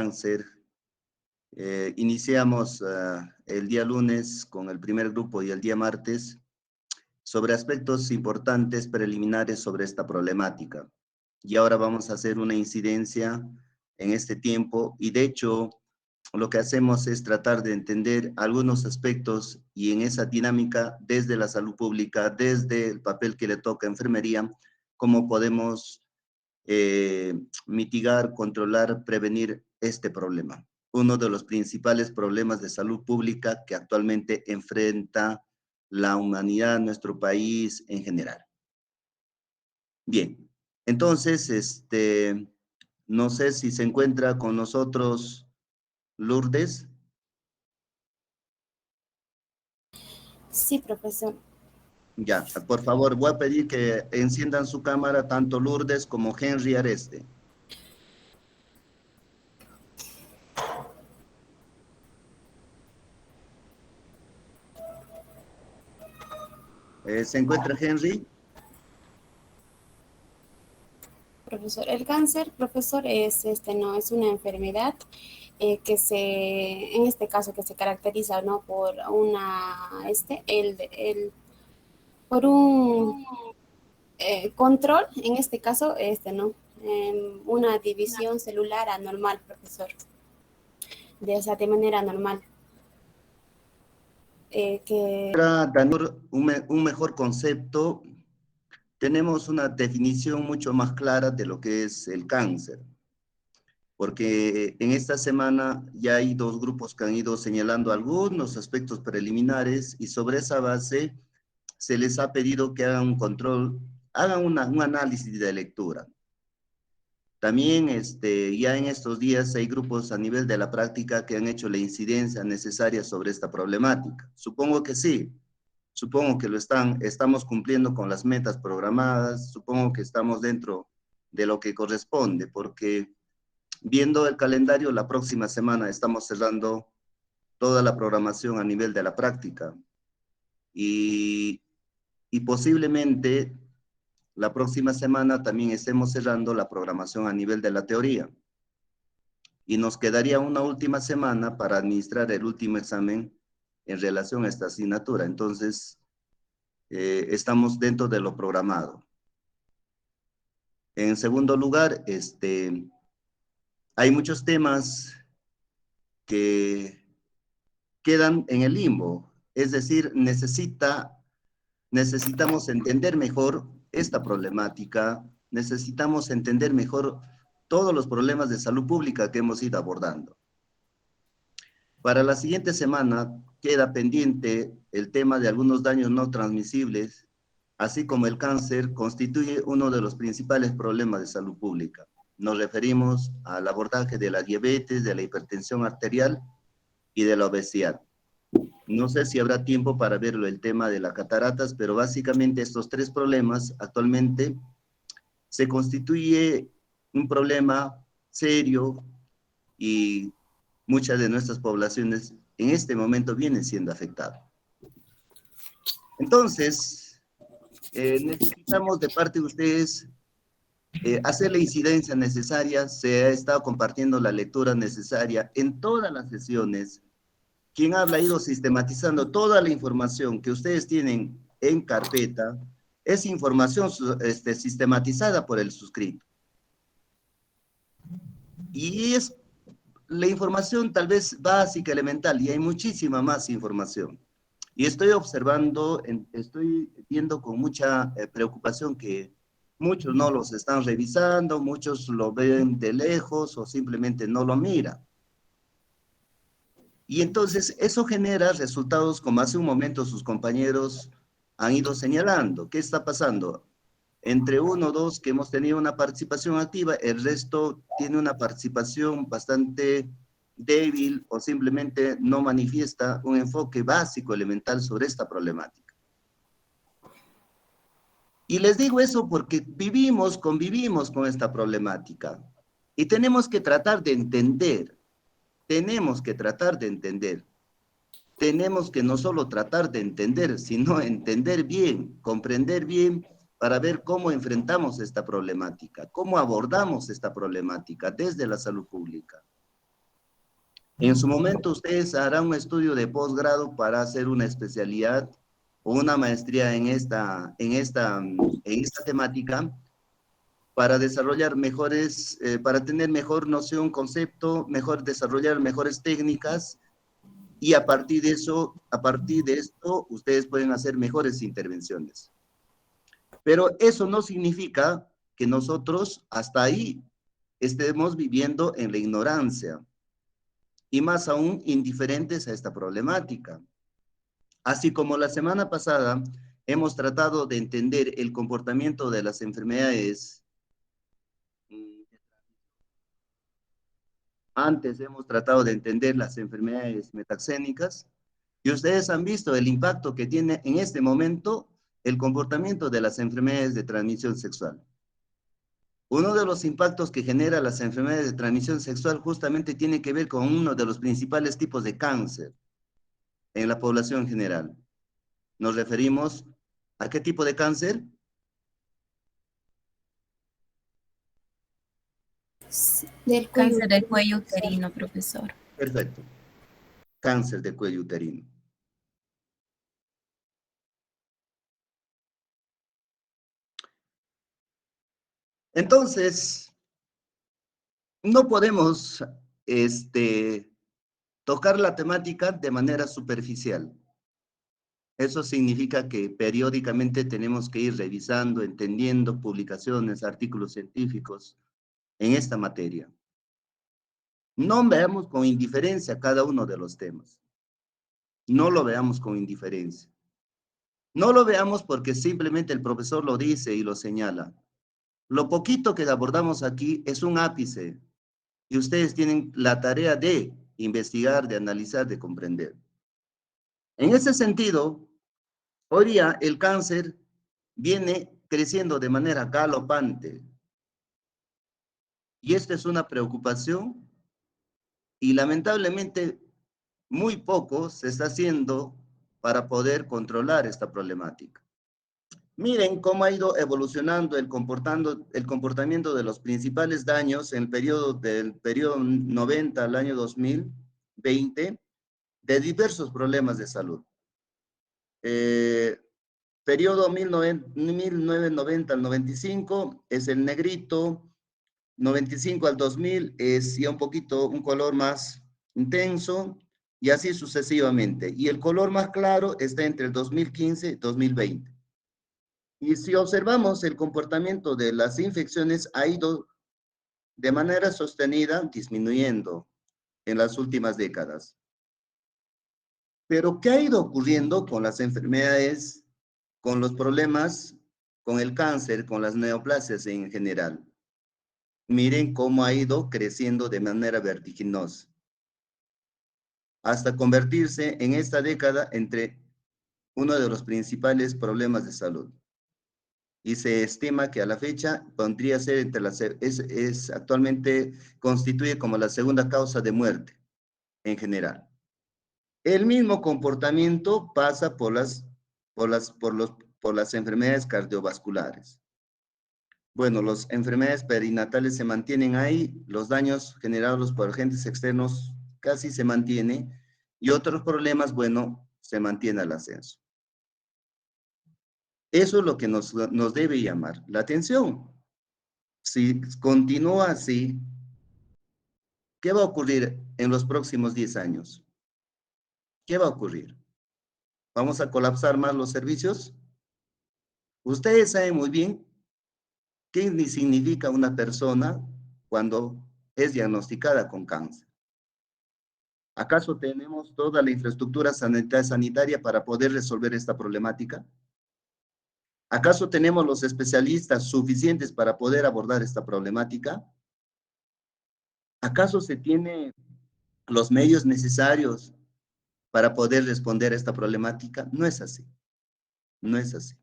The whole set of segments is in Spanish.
cáncer. Iniciamos el día lunes con el primer grupo y el día martes sobre aspectos importantes preliminares sobre esta problemática. Y ahora vamos a hacer una incidencia en este tiempo y de hecho lo que hacemos es tratar de entender algunos aspectos y en esa dinámica desde la salud pública, desde el papel que le toca a enfermería, cómo podemos mitigar, controlar, prevenir este problema. Uno de los principales problemas de salud pública que actualmente enfrenta la humanidad, nuestro país en general. Bien, entonces, no sé si se encuentra con nosotros Lourdes. Sí, profesor. Ya, por favor, voy a pedir que enciendan su cámara tanto Lourdes como Henry Areste. ¿Se encuentra Henry? Profesor, el cáncer, profesor, no es una enfermedad en este caso, que se caracteriza, ¿no? Por por un control, en este caso, ¿no? Una división celular anormal, profesor, de manera normal. Para dar un mejor concepto, tenemos una definición mucho más clara de lo que es el cáncer. Porque en esta semana ya hay dos grupos que han ido señalando algunos aspectos preliminares y sobre esa base se les ha pedido que hagan un control, hagan un análisis de lectura. También ya en estos días hay grupos a nivel de la práctica que han hecho la incidencia necesaria sobre esta problemática. Supongo que sí, supongo que estamos cumpliendo con las metas programadas, supongo que estamos dentro de lo que corresponde, porque viendo el calendario, la próxima semana estamos cerrando toda la programación a nivel de la práctica y posiblemente la próxima semana también estemos cerrando la programación a nivel de la teoría. Y nos quedaría una última semana para administrar el último examen en relación a esta asignatura. Entonces, estamos dentro de lo programado. En segundo lugar, hay muchos temas que quedan en el limbo. Es decir, necesitamos entender mejor esta problemática, necesitamos entender mejor todos los problemas de salud pública que hemos ido abordando. Para la siguiente semana queda pendiente el tema de algunos daños no transmisibles, así como el cáncer constituye uno de los principales problemas de salud pública. Nos referimos al abordaje de la diabetes, de la hipertensión arterial y de la obesidad. No sé si habrá tiempo para verlo el tema de las cataratas, pero básicamente estos tres problemas actualmente se constituye un problema serio y muchas de nuestras poblaciones en este momento vienen siendo afectadas. Entonces, necesitamos de parte de ustedes hacer la incidencia necesaria. Se ha estado compartiendo la lectura necesaria en todas las sesiones. Quien habla ha ido sistematizando toda la información que ustedes tienen en carpeta, es información sistematizada por el suscrito. Y es la información tal vez básica, elemental, y hay muchísima más información. Y estoy observando, estoy viendo con mucha preocupación que muchos no los están revisando, muchos lo ven de lejos o simplemente no lo miran. Y entonces eso genera resultados como hace un momento sus compañeros han ido señalando. ¿Qué está pasando? Entre uno o dos que hemos tenido una participación activa, el resto tiene una participación bastante débil o simplemente no manifiesta un enfoque básico, elemental sobre esta problemática. Y les digo eso porque convivimos con esta problemática y tenemos que tratar de entender. Tenemos que no solo tratar de entender, sino entender bien, comprender bien para ver cómo enfrentamos esta problemática, cómo abordamos esta problemática desde la salud pública. En su momento ustedes harán un estudio de posgrado para hacer una especialidad o una maestría en esta temática para desarrollar mejores, para tener mejor noción, concepto, mejor desarrollar mejores técnicas y a partir de esto, ustedes pueden hacer mejores intervenciones. Pero eso no significa que nosotros hasta ahí estemos viviendo en la ignorancia y más aún indiferentes a esta problemática. Así como la semana pasada hemos tratado de entender el comportamiento de las enfermedades, antes hemos tratado de entender las enfermedades metaxénicas, y ustedes han visto el impacto que tiene en este momento el comportamiento de las enfermedades de transmisión sexual. Uno de los impactos que genera las enfermedades de transmisión sexual justamente tiene que ver con uno de los principales tipos de cáncer en la población general. Nos referimos a qué tipo de cáncer. Del cuello. Cáncer del cuello uterino, profesor. Perfecto. Cáncer de cuello uterino. Entonces, no podemos tocar la temática de manera superficial. Eso significa que periódicamente tenemos que ir revisando, entendiendo publicaciones, artículos científicos en esta materia. No veamos con indiferencia cada uno de los temas. No lo veamos con indiferencia. No lo veamos porque simplemente el profesor lo dice y lo señala. Lo poquito que abordamos aquí es un ápice y ustedes tienen la tarea de investigar, de analizar, de comprender. En ese sentido, hoy día el cáncer viene creciendo de manera galopante y esta es una preocupación y lamentablemente muy poco se está haciendo para poder controlar esta problemática. Miren cómo ha ido evolucionando el comportamiento de los principales daños en del periodo 90 al año 2020 de diversos problemas de salud. Periodo 1990 al 95 es el negrito, 95 al 2000 es ya un poquito un color más intenso y así sucesivamente. Y el color más claro está entre el 2015 y 2020. Y si observamos el comportamiento de las infecciones ha ido de manera sostenida disminuyendo en las últimas décadas. Pero ¿qué ha ido ocurriendo con las enfermedades, con los problemas, con el cáncer, con las neoplasias en general? Miren cómo ha ido creciendo de manera vertiginosa, hasta convertirse en esta década entre uno de los principales problemas de salud. Y se estima que a la fecha podría ser actualmente constituye como la segunda causa de muerte en general. El mismo comportamiento pasa por las enfermedades cardiovasculares. Bueno, las enfermedades perinatales se mantienen ahí, los daños generados por agentes externos casi se mantienen y otros problemas, bueno, se mantiene el ascenso. Eso es lo que nos debe llamar la atención. Si continúa así, ¿qué va a ocurrir en los próximos 10 años? ¿Qué va a ocurrir? ¿Vamos a colapsar más los servicios? Ustedes saben muy bien qué significa una persona cuando es diagnosticada con cáncer. ¿Acaso tenemos toda la infraestructura sanitaria para poder resolver esta problemática? ¿Acaso tenemos los especialistas suficientes para poder abordar esta problemática? ¿Acaso se tiene los medios necesarios para poder responder a esta problemática? No es así. No es así.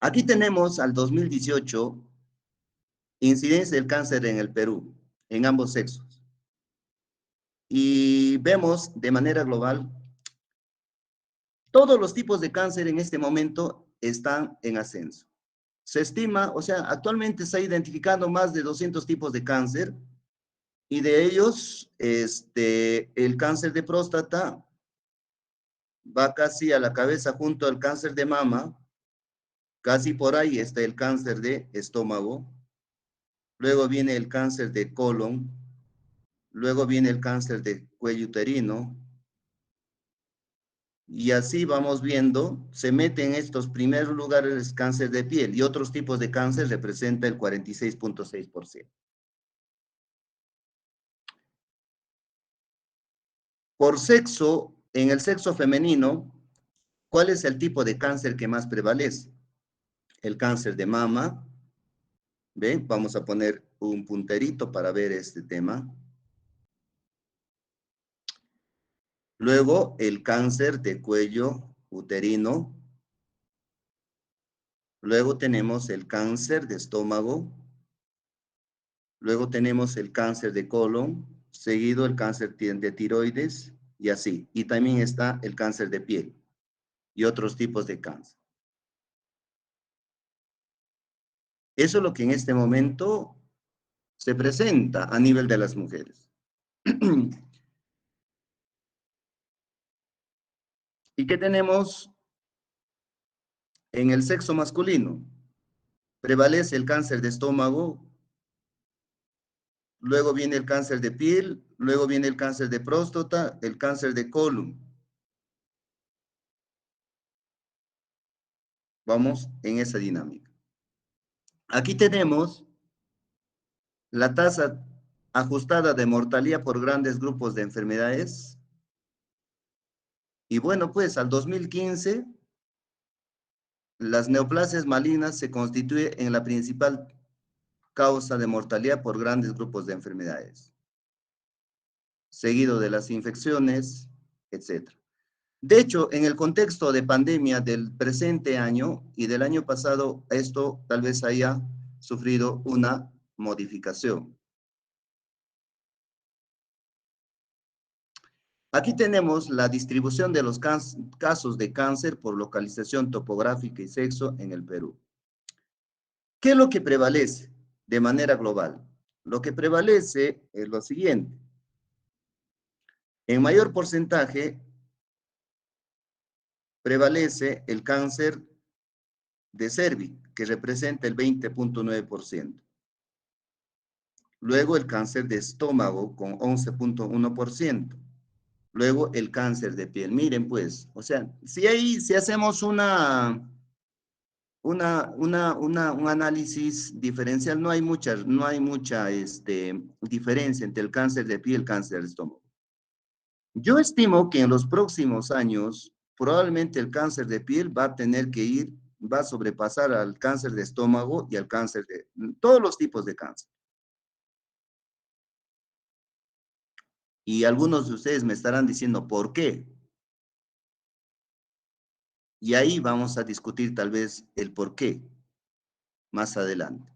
Aquí tenemos al 2018 incidencia del cáncer en el Perú, en ambos sexos. Y vemos de manera global, todos los tipos de cáncer en este momento están en ascenso. Se estima, o sea, actualmente se ha identificado más de 200 tipos de cáncer Y de ellos, el cáncer de próstata va casi a la cabeza junto al cáncer de mama, casi por ahí está el cáncer de estómago, luego viene el cáncer de colon, luego viene el cáncer de cuello uterino, y así vamos viendo, se mete en estos primeros lugares cáncer de piel y otros tipos de cáncer representa el 46.6%. Por sexo, en el sexo femenino, ¿cuál es el tipo de cáncer que más prevalece? El cáncer de mama, ¿ven? Vamos a poner un punterito para ver este tema. Luego, el cáncer de cuello uterino. Luego tenemos el cáncer de estómago. Luego tenemos el cáncer de colon, seguido el cáncer de tiroides y así. Y también está el cáncer de piel y otros tipos de cáncer. Eso es lo que en este momento se presenta a nivel de las mujeres. ¿Y qué tenemos en el sexo masculino? Prevalece el cáncer de estómago, luego viene el cáncer de piel, luego viene el cáncer de próstata, el cáncer de colon. Vamos en esa dinámica. Aquí tenemos la tasa ajustada de mortalidad por grandes grupos de enfermedades. Y bueno, pues al 2015, las neoplasias malignas se constituyen en la principal causa de mortalidad por grandes grupos de enfermedades, seguido de las infecciones, etc. De hecho, en el contexto de pandemia del presente año y del año pasado, esto tal vez haya sufrido una modificación. Aquí tenemos la distribución de los casos de cáncer por localización topográfica y sexo en el Perú. ¿Qué es lo que prevalece de manera global? Lo que prevalece es lo siguiente. En mayor porcentaje prevalece el cáncer de cervix, que representa el 20.9%. Luego el cáncer de estómago con 11.1%. Luego el cáncer de piel. Miren pues, o sea, si hacemos un análisis diferencial, no hay mucha diferencia entre el cáncer de piel y el cáncer de estómago. Yo estimo que en los próximos años, probablemente el cáncer de piel va a sobrepasar al cáncer de estómago y al cáncer de todos los tipos de cáncer. Y algunos de ustedes me estarán diciendo, ¿por qué? Y ahí vamos a discutir tal vez el por qué más adelante.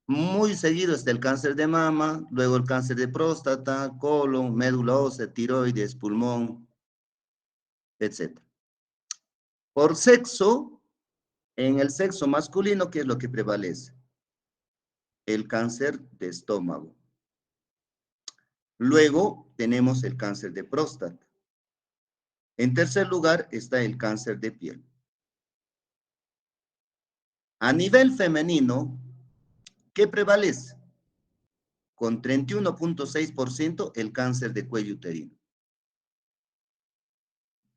Muy seguido está el cáncer de mama, luego el cáncer de próstata, colon, médula ósea, tiroides, pulmón, etc. Por sexo, en el sexo masculino, ¿qué es lo que prevalece? El cáncer de estómago. Luego tenemos el cáncer de próstata. En tercer lugar está el cáncer de piel. A nivel femenino, ¿qué prevalece? Con 31.6% el cáncer de cuello uterino,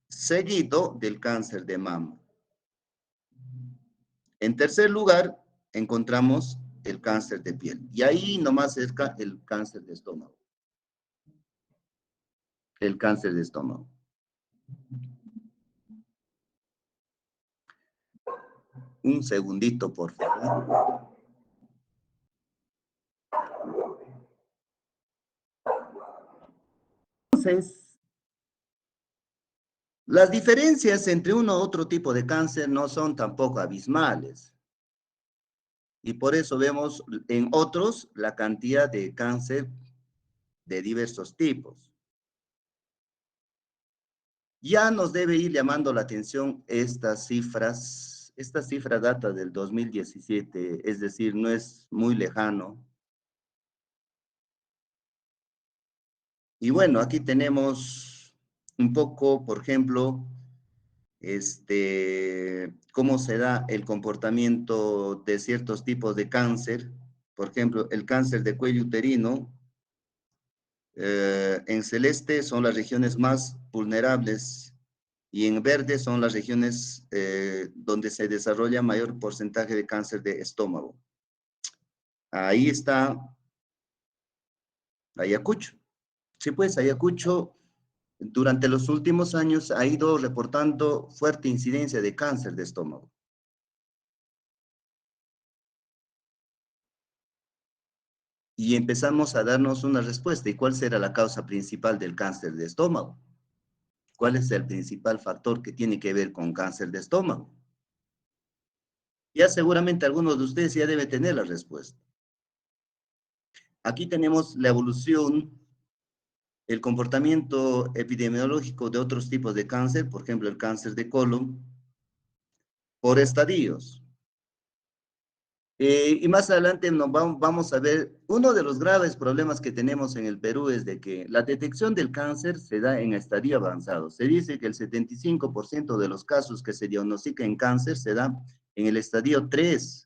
seguido del cáncer de mama. En tercer lugar, encontramos el cáncer de piel. Y ahí nomás cerca el cáncer de estómago. El cáncer de estómago. Un segundito, por favor. Entonces, las diferencias entre uno u otro tipo de cáncer no son tampoco abismales. Y por eso vemos en otros la cantidad de cáncer de diversos tipos. Ya nos debe ir llamando la atención estas cifras. Esta cifra data del 2017, es decir, no es muy lejano. Y bueno, aquí tenemos un poco, por ejemplo, cómo se da el comportamiento de ciertos tipos de cáncer. Por ejemplo, el cáncer de cuello uterino, en celeste son las regiones más vulnerables y en verde son las regiones donde se desarrolla mayor porcentaje de cáncer de estómago. Ahí está Ayacucho. Sí, pues Ayacucho durante los últimos años ha ido reportando fuerte incidencia de cáncer de estómago. Y empezamos a darnos una respuesta. ¿Y cuál será la causa principal del cáncer de estómago? ¿Cuál es el principal factor que tiene que ver con cáncer de estómago? Ya seguramente algunos de ustedes ya deben tener la respuesta. Aquí tenemos la evolución, el comportamiento epidemiológico de otros tipos de cáncer, por ejemplo, el cáncer de colon, por estadios. Y más adelante vamos a ver, uno de los graves problemas que tenemos en el Perú es de que la detección del cáncer se da en estadio avanzado. Se dice que el 75% de los casos que se diagnostican en cáncer se da en el estadio 3.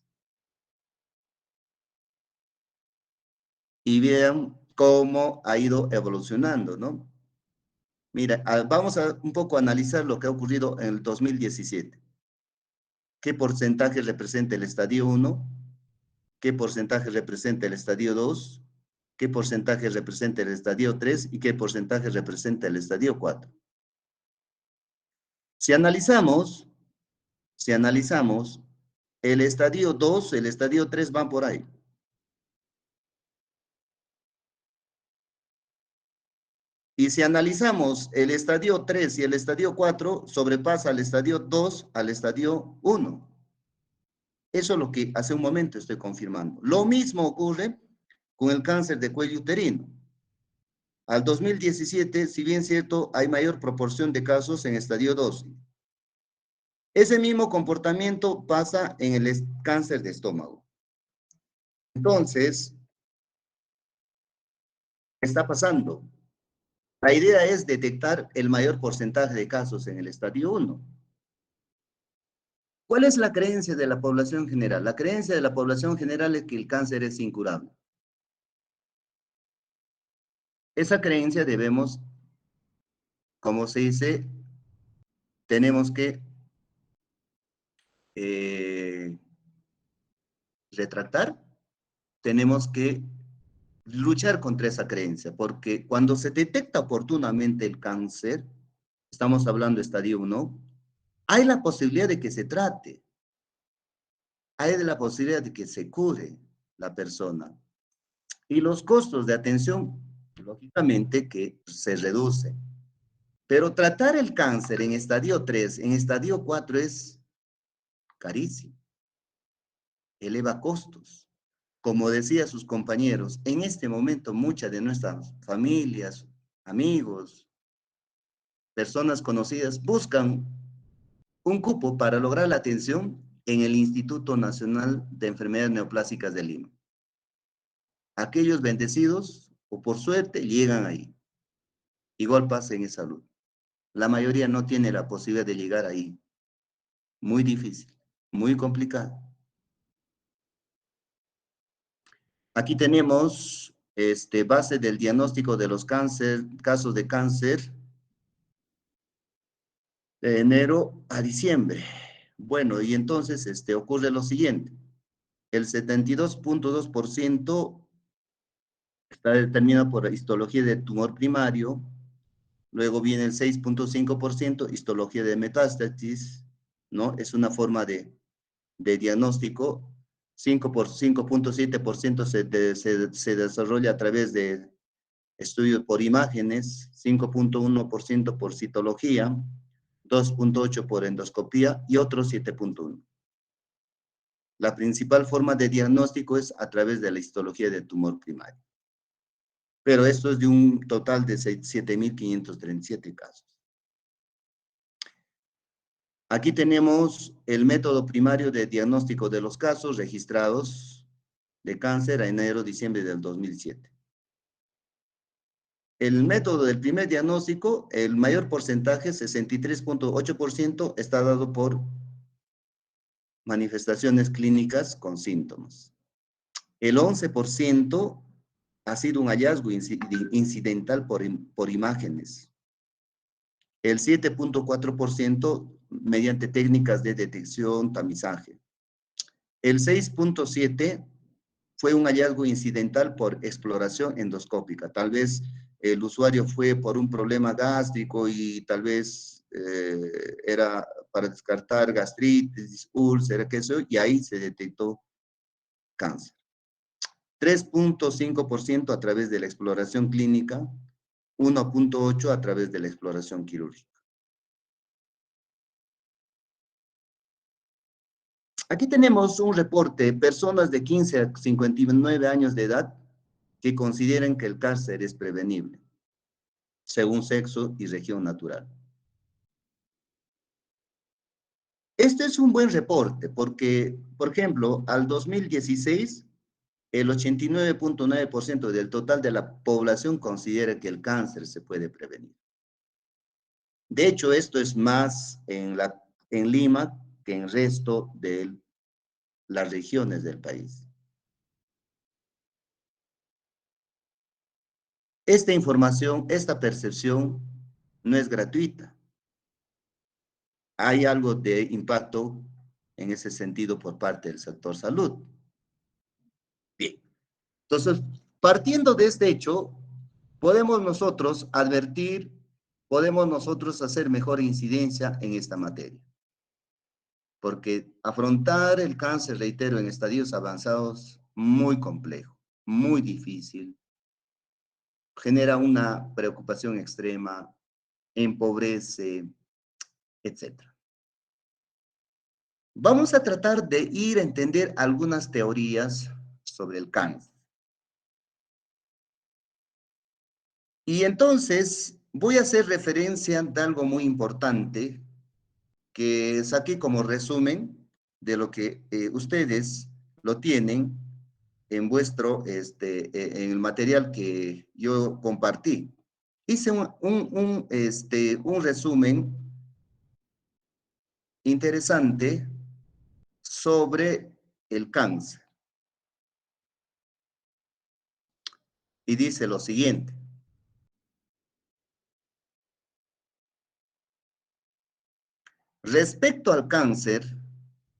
Y vean cómo ha ido evolucionando, ¿no? Mira, vamos a un poco analizar lo que ha ocurrido en el 2017. ¿Qué porcentaje representa el estadio 1? ¿Qué porcentaje representa el estadio 2? ¿Qué porcentaje representa el estadio 3? ¿Y qué porcentaje representa el estadio 4? Si analizamos el estadio 2, el estadio 3 van por ahí. Y si analizamos el estadio 3 y el estadio 4, sobrepasa al estadio 2 al estadio 1. Eso es lo que hace un momento estoy confirmando. Lo mismo ocurre con el cáncer de cuello uterino. Al 2017, si bien cierto, hay mayor proporción de casos en estadio 2. Ese mismo comportamiento pasa en el cáncer de estómago. Entonces, ¿qué está pasando? La idea es detectar el mayor porcentaje de casos en el estadio 1. ¿Cuál es la creencia de la población general? La creencia de la población general es que el cáncer es incurable. Esa creencia debemos, como se dice, tenemos que retratar, tenemos que luchar contra esa creencia, porque cuando se detecta oportunamente el cáncer, estamos hablando de estadio 1, hay la posibilidad de que se trate, hay la posibilidad de que se cure la persona. Y los costos de atención, lógicamente, que se reducen. Pero tratar el cáncer en estadio 3, en estadio 4 es carísimo, eleva costos. Como decía sus compañeros, en este momento muchas de nuestras familias, amigos, personas conocidas buscan un cupo para lograr la atención en el Instituto Nacional de Enfermedades Neoplásicas de Lima. Aquellos bendecidos, o por suerte, llegan ahí. Igual pasa en salud. La mayoría no tiene la posibilidad de llegar ahí. Muy difícil, muy complicado. Aquí tenemos base del diagnóstico de los casos de cáncer de enero a diciembre. Bueno, y entonces ocurre lo siguiente. El 72.2% está determinado por histología de tumor primario, luego viene el 6.5% histología de metástasis, ¿no? Es una forma de diagnóstico. 5.7% se desarrolla a través de estudios por imágenes, 5.1% por citología, 2.8% por endoscopía y otros 7.1%. La principal forma de diagnóstico es a través de la histología de tumor primario. Pero esto es de un total de 7.537 casos. Aquí tenemos el método primario de diagnóstico de los casos registrados de cáncer a enero-diciembre del 2007. el método del primer diagnóstico, el mayor porcentaje, 63.8%, está dado por manifestaciones clínicas con síntomas. El 11% ha sido un hallazgo incidental por imágenes. El 7.4% mediante técnicas de detección, tamizaje. El 6.7% fue un hallazgo incidental por exploración endoscópica. Tal vez el usuario fue por un problema gástrico y tal vez era para descartar gastritis, úlcera, queso, y ahí se detectó cáncer. 3.5% a través de la exploración clínica, 1.8% a través de la exploración quirúrgica. Aquí tenemos un reporte, personas de 15 a 59 años de edad que consideran que el cáncer es prevenible, según sexo y región natural. Este es un buen reporte porque, por ejemplo, al 2016, el 89.9% del total de la población considera que el cáncer se puede prevenir. De hecho, esto es más en Lima que en el resto de las regiones del país. Esta información, esta percepción no es gratuita. Hay algo de impacto en ese sentido por parte del sector salud. Bien. Entonces, partiendo de este hecho, podemos nosotros advertir, podemos nosotros hacer mejor incidencia en esta materia. Porque afrontar el cáncer, reitero, en estadios avanzados, muy complejo, muy difícil, genera una preocupación extrema, empobrece, etc. Vamos a tratar de ir a entender algunas teorías sobre el cáncer. Y entonces voy a hacer referencia de algo muy importante que saqué como resumen de lo que ustedes lo tienen en en el material que yo compartí. Hice un resumen interesante sobre el cáncer. Y dice lo siguiente. Respecto al cáncer,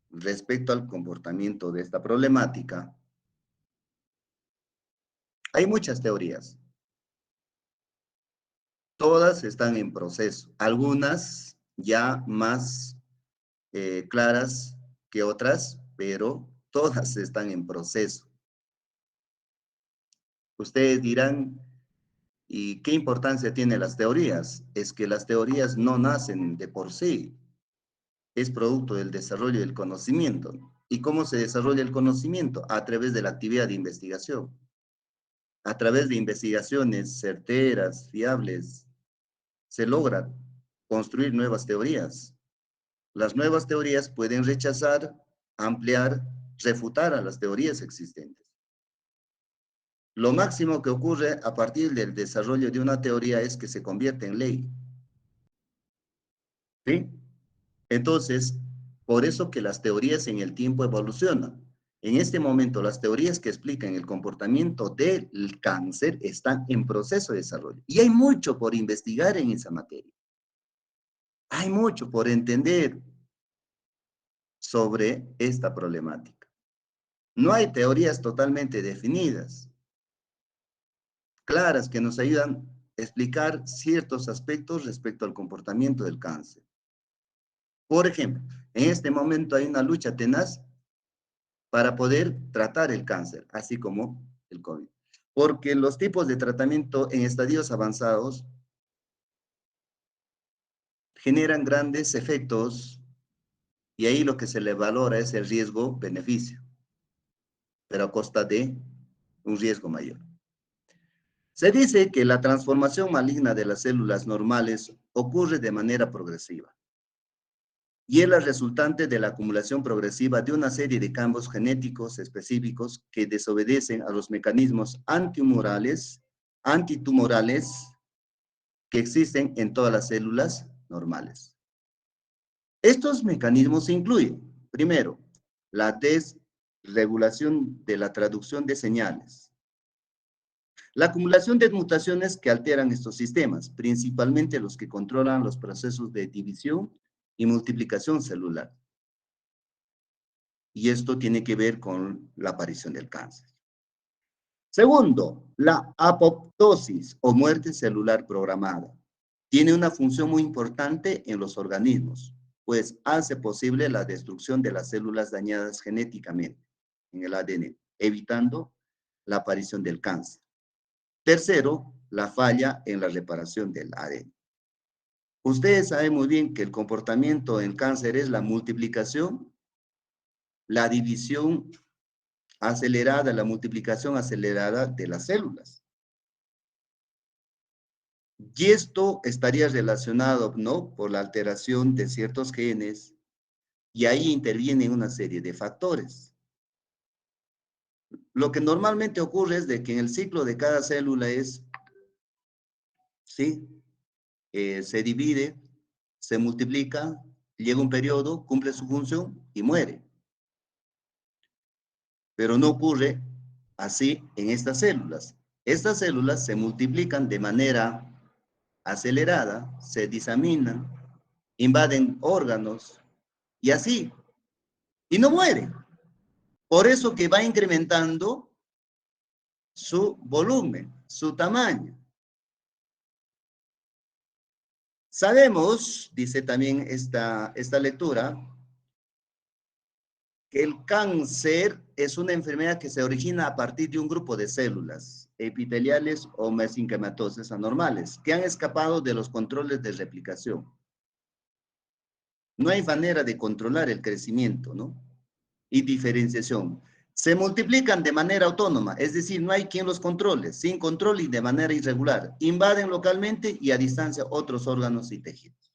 respecto al comportamiento de esta problemática, hay muchas teorías. Todas están en proceso. Algunas ya más claras que otras, pero todas están en proceso. Ustedes dirán, ¿y qué importancia tienen las teorías? Es que las teorías no nacen de por sí. Es producto del desarrollo del conocimiento. ¿Y cómo se desarrolla el conocimiento? A través de la actividad de investigación. A través de investigaciones certeras, fiables, se logra construir nuevas teorías. Las nuevas teorías pueden rechazar, ampliar, refutar a las teorías existentes. Lo máximo que ocurre a partir del desarrollo de una teoría es que se convierte en ley. ¿Sí? Entonces, por eso que las teorías en el tiempo evolucionan. En este momento, las teorías que explican el comportamiento del cáncer están en proceso de desarrollo. Y hay mucho por investigar en esa materia. Hay mucho por entender sobre esta problemática. No hay teorías totalmente definidas, claras, que nos ayudan a explicar ciertos aspectos respecto al comportamiento del cáncer. Por ejemplo, en este momento hay una lucha tenaz para poder tratar el cáncer, así como el COVID. Porque los tipos de tratamiento en estadios avanzados generan grandes efectos y ahí lo que se le valora es el riesgo-beneficio, pero a costa de un riesgo mayor. Se dice que la transformación maligna de las células normales ocurre de manera progresiva y es la resultante de la acumulación progresiva de una serie de cambios genéticos específicos que desobedecen a los mecanismos antitumorales que existen en todas las células normales. Estos mecanismos incluyen, primero, la desregulación de la traducción de señales, la acumulación de mutaciones que alteran estos sistemas, principalmente los que controlan los procesos de división y multiplicación celular. Y esto tiene que ver con la aparición del cáncer. Segundo, la apoptosis o muerte celular programada. Tiene una función muy importante en los organismos, pues hace posible la destrucción de las células dañadas genéticamente en el ADN, evitando la aparición del cáncer. Tercero, la falla en la reparación del ADN. Ustedes saben muy bien que el comportamiento en cáncer es la multiplicación, la división acelerada, la multiplicación acelerada de las células. Y esto estaría relacionado, ¿no?, por la alteración de ciertos genes, y ahí intervienen una serie de factores. Lo que normalmente ocurre es de que en el ciclo de cada célula es, ¿sí?, se divide, se multiplica, llega un periodo, cumple su función y muere. Pero no ocurre así en estas células. Estas células se multiplican de manera acelerada, se diseminan, invaden órganos y así, y no mueren. Por eso que va incrementando su volumen, su tamaño. Sabemos, dice también esta lectura, que el cáncer es una enfermedad que se origina a partir de un grupo de células epiteliales o mesenquimatosas anormales que han escapado de los controles de replicación. No hay manera de controlar el crecimiento, ¿no?, y diferenciación. Se multiplican de manera autónoma, es decir, no hay quien los controle, sin control y de manera irregular. Invaden localmente y a distancia otros órganos y tejidos.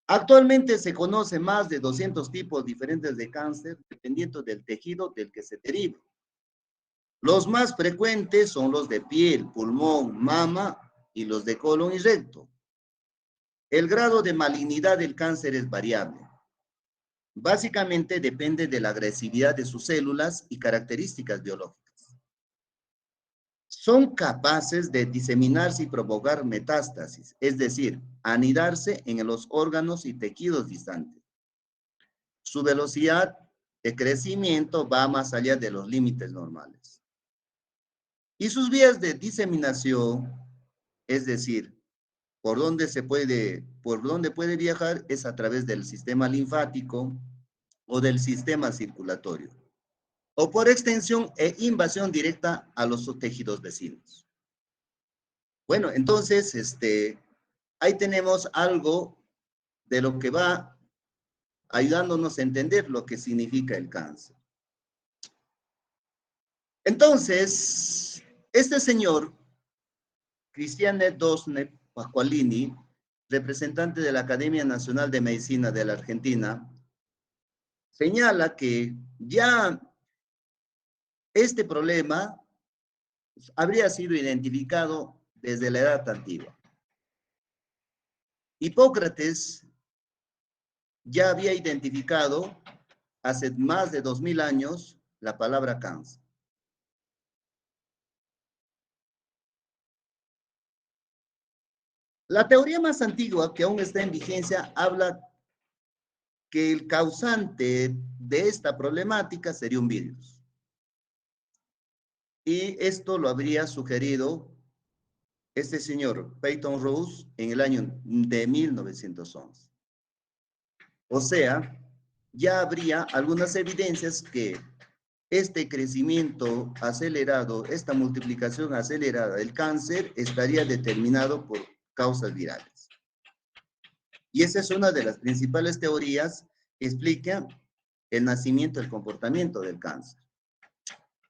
Actualmente se conoce más de 200 tipos diferentes de cáncer, dependiendo del tejido del que se deriva. Los más frecuentes son los de piel, pulmón, mama y los de colon y recto. El grado de malignidad del cáncer es variable. Básicamente depende de la agresividad de sus células y características biológicas. Son capaces de diseminarse y provocar metástasis, es decir, anidarse en los órganos y tejidos distantes. Su velocidad de crecimiento va más allá de los límites normales. Y sus vías de diseminación, es decir, por dónde puede viajar, es a través del sistema linfático o del sistema circulatorio, o por extensión e invasión directa a los tejidos vecinos. Bueno, entonces, ahí tenemos algo de lo que va ayudándonos a entender lo que significa el cáncer. Entonces, este señor, Cristiane Dosne Pasqualini, representante de la Academia Nacional de Medicina de la Argentina, señala que ya este problema habría sido identificado desde la edad antigua. Hipócrates ya había identificado hace más de 2000 años la palabra cáncer. La teoría más antigua que aún está en vigencia habla que el causante de esta problemática sería un virus. Y esto lo habría sugerido este señor Peyton Rose en el año de 1911. O sea, ya habría algunas evidencias que este crecimiento acelerado, esta multiplicación acelerada del cáncer estaría determinado por causas virales. Y esa es una de las principales teorías que explican el nacimiento y el comportamiento del cáncer.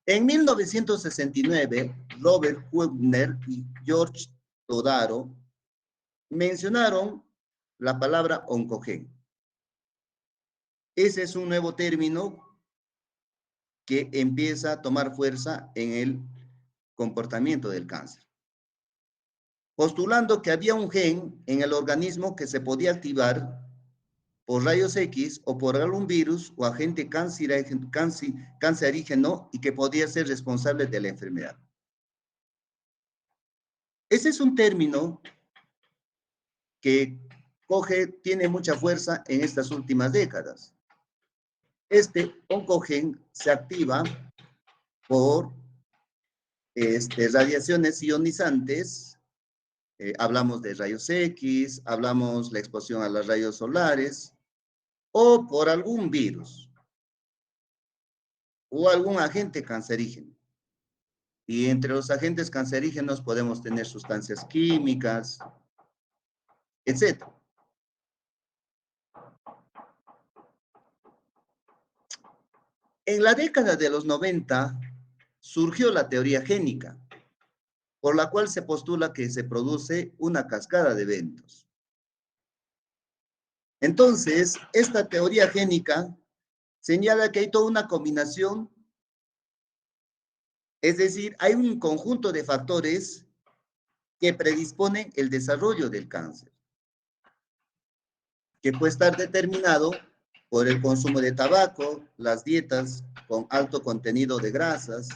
En 1969, Robert Hübner y George Todaro mencionaron la palabra oncogen. Ese es un nuevo término que empieza a tomar fuerza en el comportamiento del cáncer. postulando que había un gen en el organismo que se podía activar por rayos X o por algún virus o agente cancerígeno y que podía ser responsable de la enfermedad. Ese es un término que tiene mucha fuerza en estas últimas décadas. Este oncogen se activa por radiaciones ionizantes, hablamos de rayos X, hablamos de la exposición a los rayos solares, o por algún virus o algún agente cancerígeno. Y entre los agentes cancerígenos podemos tener sustancias químicas, etc. En la década de los 90 surgió la teoría génica, por la cual se postula que se produce una cascada de eventos. Entonces, esta teoría génica señala que hay toda una combinación, es decir, hay un conjunto de factores que predisponen el desarrollo del cáncer, que puede estar determinado por el consumo de tabaco, las dietas con alto contenido de grasas,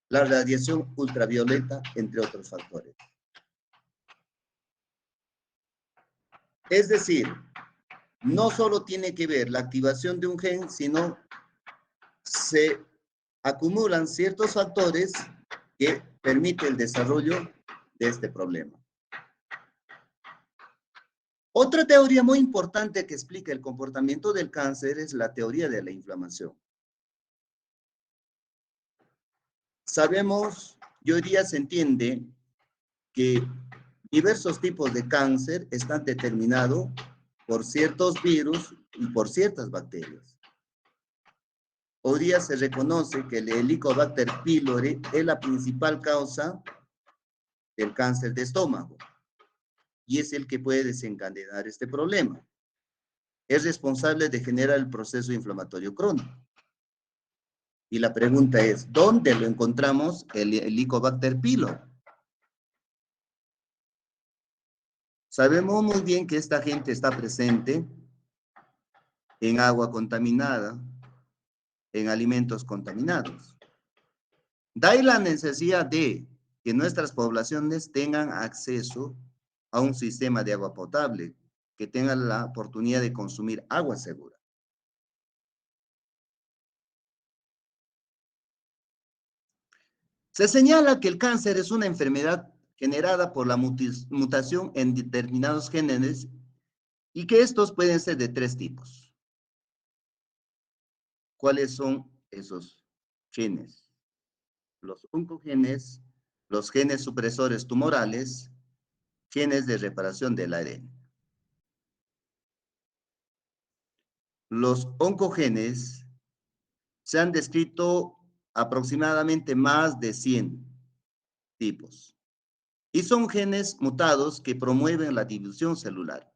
la radiación ultravioleta, entre otros factores. Es decir, no solo tiene que ver la activación de un gen, sino se acumulan ciertos factores que permiten el desarrollo de este problema. Otra teoría muy importante que explica el comportamiento del cáncer es la teoría de la inflamación. Sabemos, y hoy día se entiende, que diversos tipos de cáncer están determinados por ciertos virus y por ciertas bacterias. Hoy día se reconoce que el Helicobacter pylori es la principal causa del cáncer de estómago y es el que puede desencadenar este problema. Es responsable de generar el proceso inflamatorio crónico. Y la pregunta es, ¿dónde lo encontramos el Helicobacter pylori? Sabemos muy bien que esta agente está presente en agua contaminada, en alimentos contaminados. De ahí la necesidad de que nuestras poblaciones tengan acceso a un sistema de agua potable, que tengan la oportunidad de consumir agua segura. Se señala que el cáncer es una enfermedad generada por la mutación en determinados genes y que estos pueden ser de tres tipos. ¿Cuáles son esos genes? Los oncogenes, los genes supresores tumorales, genes de reparación del ADN. Los oncogenes se han descrito aproximadamente más de 100 tipos y son genes mutados que promueven la división celular.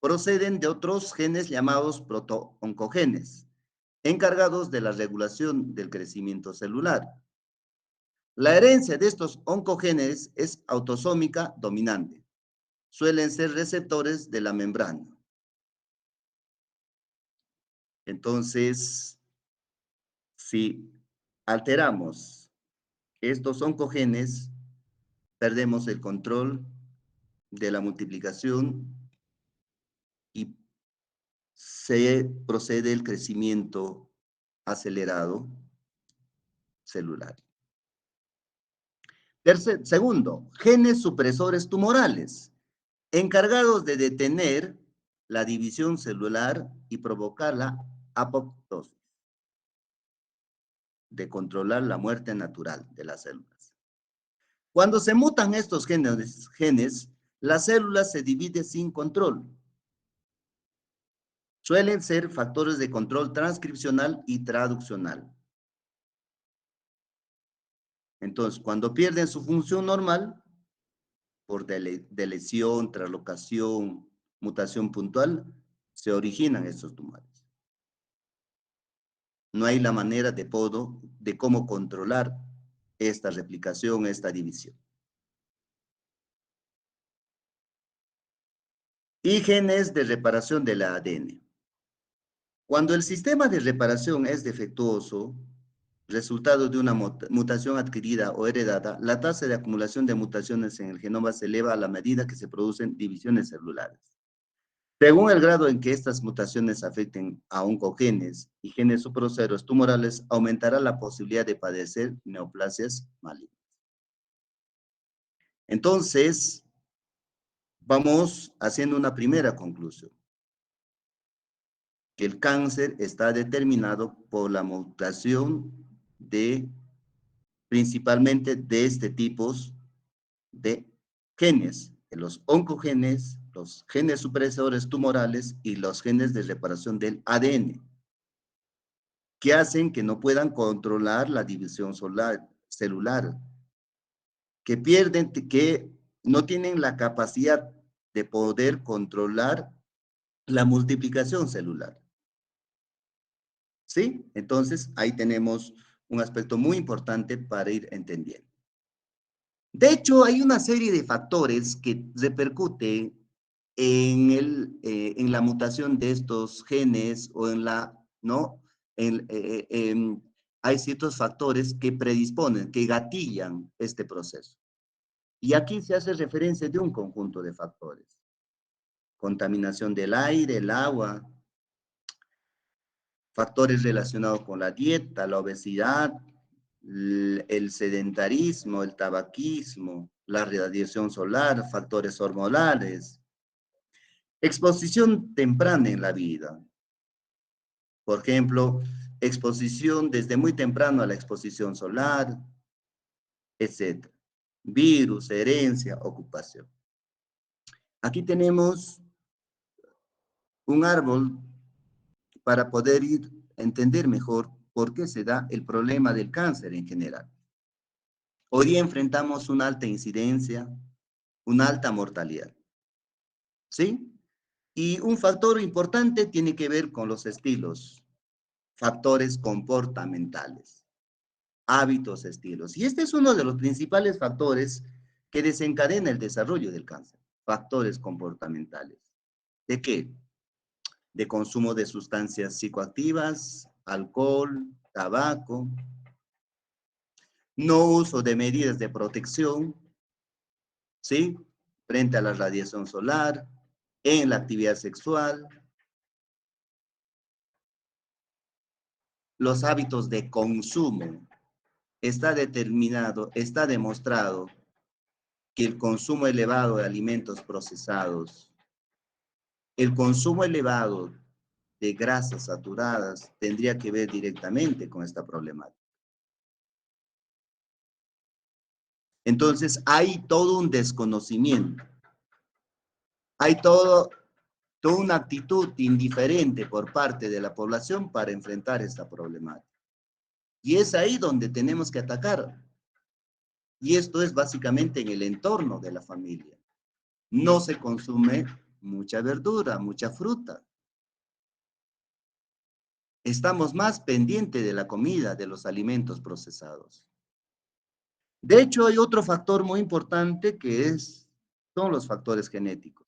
Proceden de otros genes llamados protooncogenes, encargados de la regulación del crecimiento celular. La herencia de estos oncogenes es autosómica dominante. Suelen ser receptores de la membrana. Entonces, si alteramos estos oncogenes, perdemos el control de la multiplicación y se procede el crecimiento acelerado celular. Segundo, genes supresores tumorales, encargados de detener la división celular y provocar la apoptosis, de controlar la muerte natural de las células. Cuando se mutan estos genes, las células se dividen sin control. Suelen ser factores de control transcripcional y traduccional. Entonces, cuando pierden su función normal, por deleción, traslocación, mutación puntual, se originan estos tumores. No hay la manera de cómo controlar esta replicación, esta división. y genes de reparación del ADN. Cuando el sistema de reparación es defectuoso, resultado de una mutación adquirida o heredada, la tasa de acumulación de mutaciones en el genoma se eleva a la medida que se producen divisiones celulares. Según el grado en que estas mutaciones afecten a oncogenes y genes supresores tumorales, aumentará la posibilidad de padecer neoplasias malignas. Entonces, vamos haciendo una primera conclusión, que el cáncer está determinado por la mutación principalmente de este tipo de genes, de los oncogenes, los genes supresores tumorales y los genes de reparación del ADN, que hacen que no puedan controlar la división celular, que no tienen la capacidad de poder controlar la multiplicación celular. ¿Sí? Entonces, ahí tenemos un aspecto muy importante para ir entendiendo. De hecho, hay una serie de factores que repercuten en la mutación de estos genes o en la, ¿no? Hay ciertos factores que predisponen, que gatillan este proceso. Y aquí se hace referencia de un conjunto de factores. Contaminación del aire, el agua, factores relacionados con la dieta, la obesidad, el sedentarismo, el tabaquismo, la radiación solar, factores hormonales, exposición temprana en la vida. Por ejemplo, exposición desde muy temprano a la exposición solar, etc. Virus, herencia, ocupación. Aquí tenemos un árbol para poder entender mejor por qué se da el problema del cáncer en general. Hoy día enfrentamos una alta incidencia, una alta mortalidad. ¿Sí? Y un factor importante tiene que ver con los estilos, factores comportamentales, hábitos, estilos. Y este es uno de los principales factores que desencadena el desarrollo del cáncer, factores comportamentales. ¿De qué? De consumo de sustancias psicoactivas, alcohol, tabaco, no uso de medidas de protección, ¿sí? Frente a la radiación solar, en la actividad sexual, los hábitos de consumo. Está determinado, está demostrado que el consumo elevado de alimentos procesados, el consumo elevado de grasas saturadas tendría que ver directamente con esta problemática. Entonces, hay todo un desconocimiento, hay toda una actitud indiferente por parte de la población para enfrentar esta problemática. Y es ahí donde tenemos que atacar. Y esto es básicamente en el entorno de la familia. No se consume mucha verdura, mucha fruta. Estamos más pendientes de la comida, de los alimentos procesados. De hecho, hay otro factor muy importante que son los factores genéticos.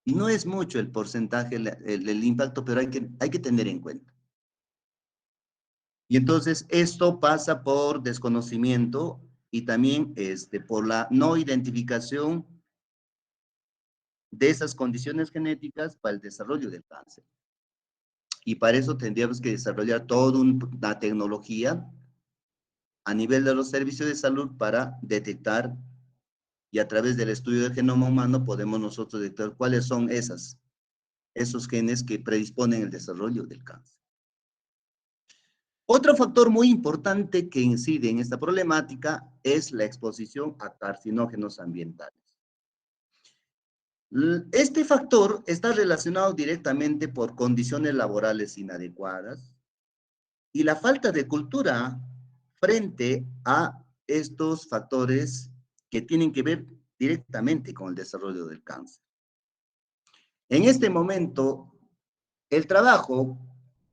Y no es mucho el porcentaje, el impacto, pero hay que tener en cuenta. Y entonces esto pasa por desconocimiento y también por la no identificación de esas condiciones genéticas para el desarrollo del cáncer. Y para eso tendríamos que desarrollar toda una tecnología a nivel de los servicios de salud para detectar, y a través del estudio del genoma humano podemos nosotros detectar cuáles son esos genes que predisponen el desarrollo del cáncer. Otro factor muy importante que incide en esta problemática es la exposición a carcinógenos ambientales. Este factor está relacionado directamente por condiciones laborales inadecuadas y la falta de cultura frente a estos factores que tienen que ver directamente con el desarrollo del cáncer. En este momento, el trabajo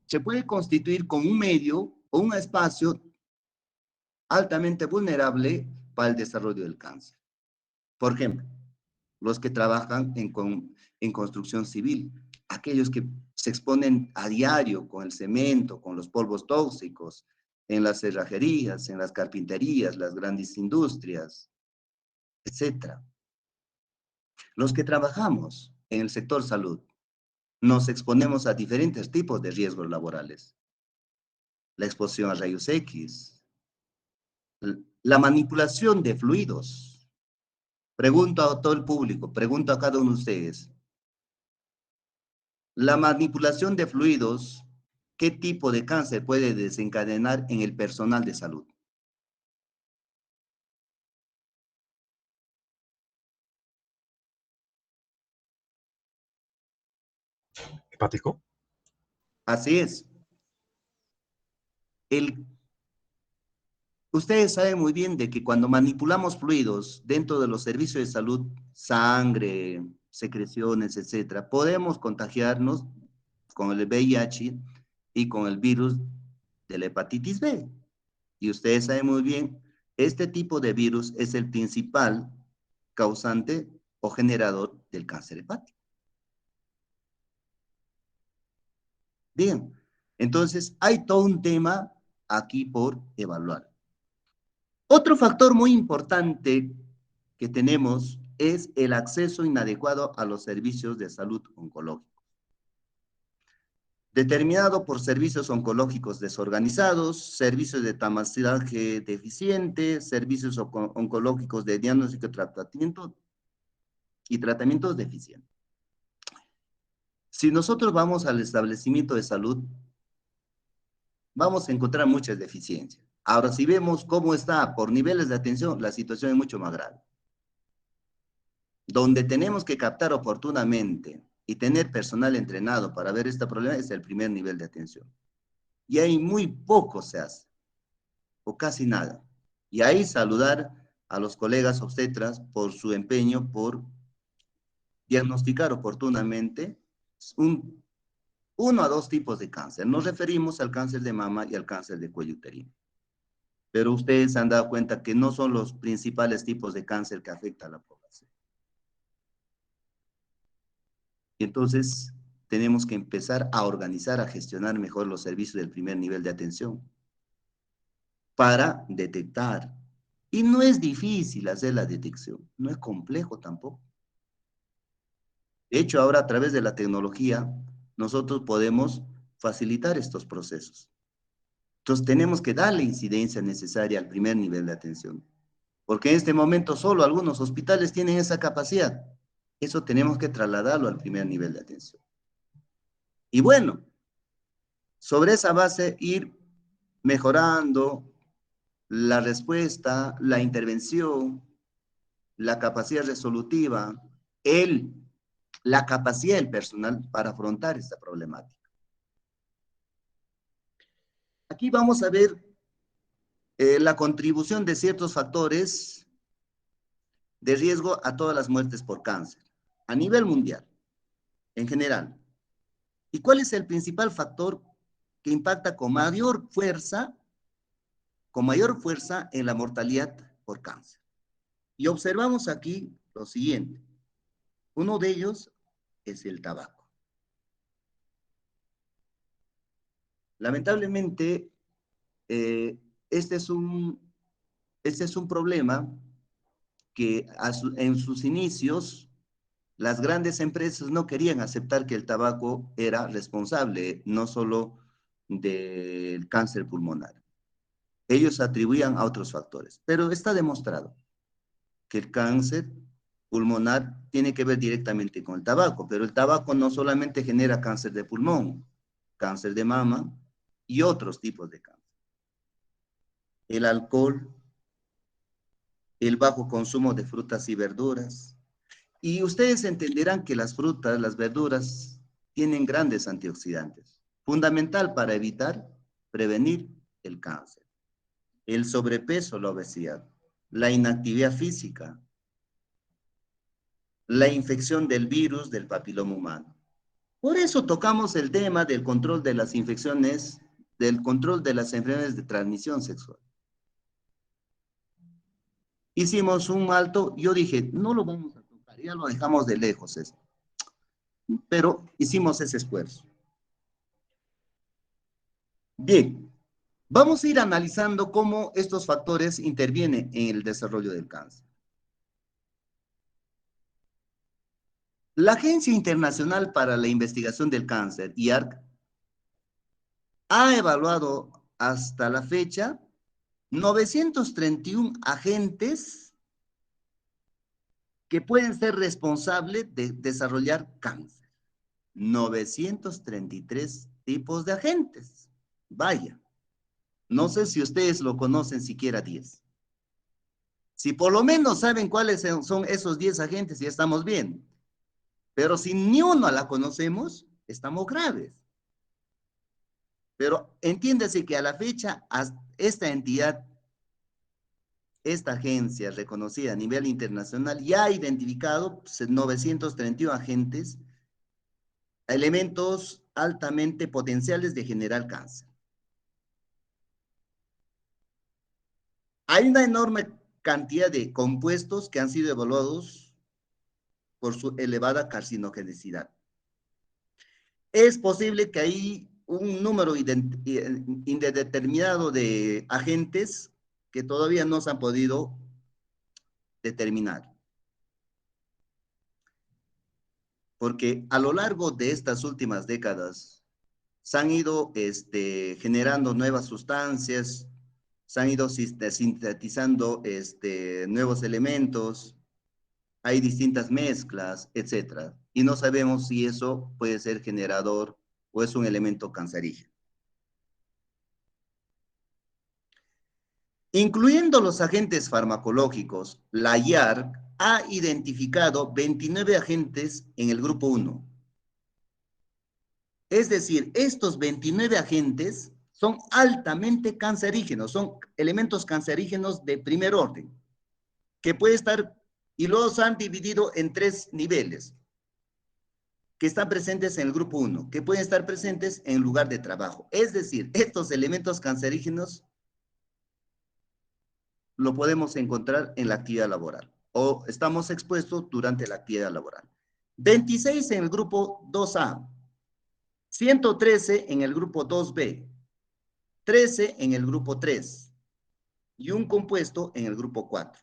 se puede constituir como un medio o un espacio altamente vulnerable para el desarrollo del cáncer. Por ejemplo, los que trabajan en en construcción civil, aquellos que se exponen a diario con el cemento, con los polvos tóxicos, en las cerrajerías, en las carpinterías, las grandes industrias, etcétera. Los que trabajamos en el sector salud, nos exponemos a diferentes tipos de riesgos laborales. La exposición a rayos X, la manipulación de fluidos. Pregunto a todo el público, pregunto a cada uno de ustedes. La manipulación de fluidos, ¿qué tipo de cáncer puede desencadenar en el personal de salud? ¿Hepático? Así es. Ustedes saben muy bien de que cuando manipulamos fluidos dentro de los servicios de salud, sangre, secreciones, etcétera, podemos contagiarnos con el VIH y con el virus de la hepatitis B. Y ustedes saben muy bien, este tipo de virus es el principal causante o generador del cáncer hepático. Bien, entonces hay todo un tema aquí por evaluar. Otro factor muy importante que tenemos es el acceso inadecuado a los servicios de salud oncológicos, determinado por servicios oncológicos desorganizados, servicios de tamazaje deficiente, servicios oncológicos de diagnóstico y tratamientos deficientes. Si nosotros vamos al establecimiento de salud, vamos a encontrar muchas deficiencias. Ahora, si vemos cómo está por niveles de atención, la situación es mucho más grave. Donde tenemos que captar oportunamente y tener personal entrenado para ver este problema es el primer nivel de atención. Y ahí muy poco se hace, o casi nada. Y ahí saludar a los colegas obstetras por su empeño por diagnosticar oportunamente uno a dos tipos de cáncer. Nos referimos al cáncer de mama y al cáncer de cuello uterino. Pero ustedes se han dado cuenta que no son los principales tipos de cáncer que afectan a la población. Y entonces tenemos que empezar a organizar, a gestionar mejor los servicios del primer nivel de atención para detectar. Y no es difícil hacer la detección, no es complejo tampoco. De hecho, ahora a través de la tecnología, nosotros podemos facilitar estos procesos. Entonces tenemos que darle incidencia necesaria al primer nivel de atención. Porque en este momento solo algunos hospitales tienen esa capacidad. Eso tenemos que trasladarlo al primer nivel de atención. Y bueno, sobre esa base ir mejorando la respuesta, la intervención, la capacidad resolutiva, la capacidad del personal para afrontar esta problemática. Aquí vamos a ver la contribución de ciertos factores de riesgo a todas las muertes por cáncer, a nivel mundial, en general. ¿Y cuál es el principal factor que impacta con mayor fuerza en la mortalidad por cáncer? Y observamos aquí lo siguiente. Uno de ellos es el tabaco. Lamentablemente, este es un problema que en sus inicios las grandes empresas no querían aceptar que el tabaco era responsable no solo del cáncer pulmonar. Ellos atribuían a otros factores, pero está demostrado que el cáncer pulmonar tiene que ver directamente con el tabaco, pero el tabaco no solamente genera cáncer de pulmón, cáncer de mama y otros tipos de cáncer. El alcohol, el bajo consumo de frutas y verduras. Y ustedes entenderán que las frutas, las verduras, tienen grandes antioxidantes, fundamental para evitar, prevenir el cáncer. El sobrepeso, la obesidad, la inactividad física, la infección del virus del papiloma humano. Por eso tocamos el tema del control de las infecciones, del control de las enfermedades de transmisión sexual. Hicimos un alto, yo dije, no lo vamos a tocar, ya lo dejamos de lejos eso. pero hicimos ese esfuerzo. Bien, vamos a ir analizando cómo estos factores intervienen en el desarrollo del cáncer. La Agencia Internacional para la Investigación del Cáncer, IARC, ha evaluado hasta la fecha 931 agentes que pueden ser responsables de desarrollar cáncer. 933 tipos de agentes. Vaya, no sé si ustedes lo conocen siquiera 10. Si por lo menos saben cuáles son esos 10 agentes, ya estamos bien. Pero si ni uno la conocemos, estamos graves. Pero entiéndase que a la fecha, esta entidad, esta agencia reconocida a nivel internacional, ya ha identificado 931 agentes, elementos altamente potenciales de generar cáncer. Hay una enorme cantidad de compuestos que han sido evaluados por su elevada carcinogenicidad. Es posible que hay un número indeterminado de agentes que todavía no se han podido determinar. Porque a lo largo de estas últimas décadas se han ido generando nuevas sustancias, se han ido sintetizando nuevos elementos, hay distintas mezclas, etcétera, y no sabemos si eso puede ser generador o es un elemento cancerígeno. Incluyendo los agentes farmacológicos, la IARC ha identificado 29 agentes en el grupo 1. Es decir, estos 29 agentes son altamente cancerígenos, son elementos cancerígenos de primer orden, que puede estar, y los han dividido en 3 niveles, que están presentes en el grupo 1, que pueden estar presentes en el lugar de trabajo. Es decir, estos elementos cancerígenos lo podemos encontrar en la actividad laboral o estamos expuestos durante la actividad laboral. 26 en el grupo 2A, 113 en el grupo 2B, 13 en el grupo 3 y un compuesto en el grupo 4.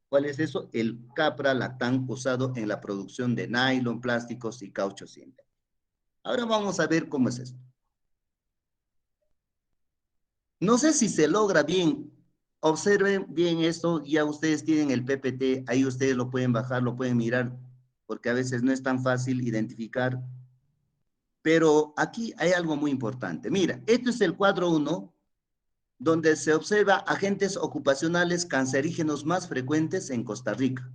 ¿Cuál es eso? El capralactán usado en la producción de nylon, plásticos y caucho sintético. Ahora vamos a ver cómo es esto. No sé si se logra bien. Observen bien esto, ya ustedes tienen el PPT, ahí ustedes lo pueden bajar, lo pueden mirar, porque a veces no es tan fácil identificar. Pero aquí hay algo muy importante. Mira, este es el cuadro 1, donde se observa agentes ocupacionales cancerígenos más frecuentes en Costa Rica.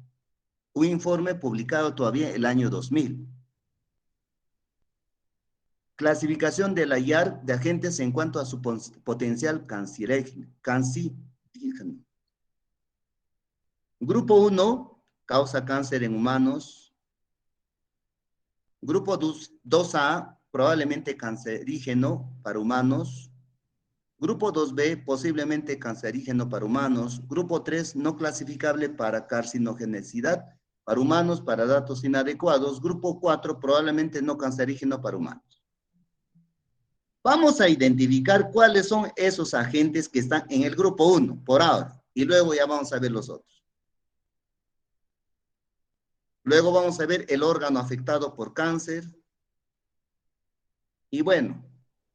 Un informe publicado todavía el año 2000. Clasificación de la IARC de agentes en cuanto a su potencial cancerígeno. Grupo 1, causa cáncer en humanos. Grupo 2A, probablemente cancerígeno para humanos. Grupo 2B, posiblemente cancerígeno para humanos. Grupo 3, no clasificable para carcinogenicidad para humanos, para datos inadecuados. Grupo 4, probablemente no cancerígeno para humanos. Vamos a identificar cuáles son esos agentes que están en el grupo 1, por ahora, y luego ya vamos a ver los otros. Luego vamos a ver el órgano afectado por cáncer. Y bueno,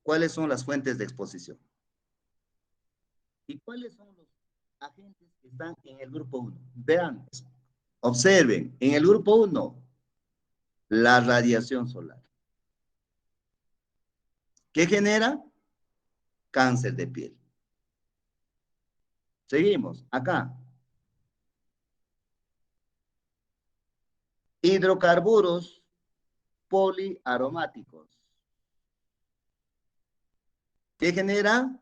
¿cuáles son las fuentes de exposición? ¿Y cuáles son los agentes que están en el grupo 1? Vean, observen, en el grupo 1, la radiación solar. ¿Qué genera? Cáncer de piel. Seguimos, acá. Hidrocarburos poliaromáticos. ¿Qué genera?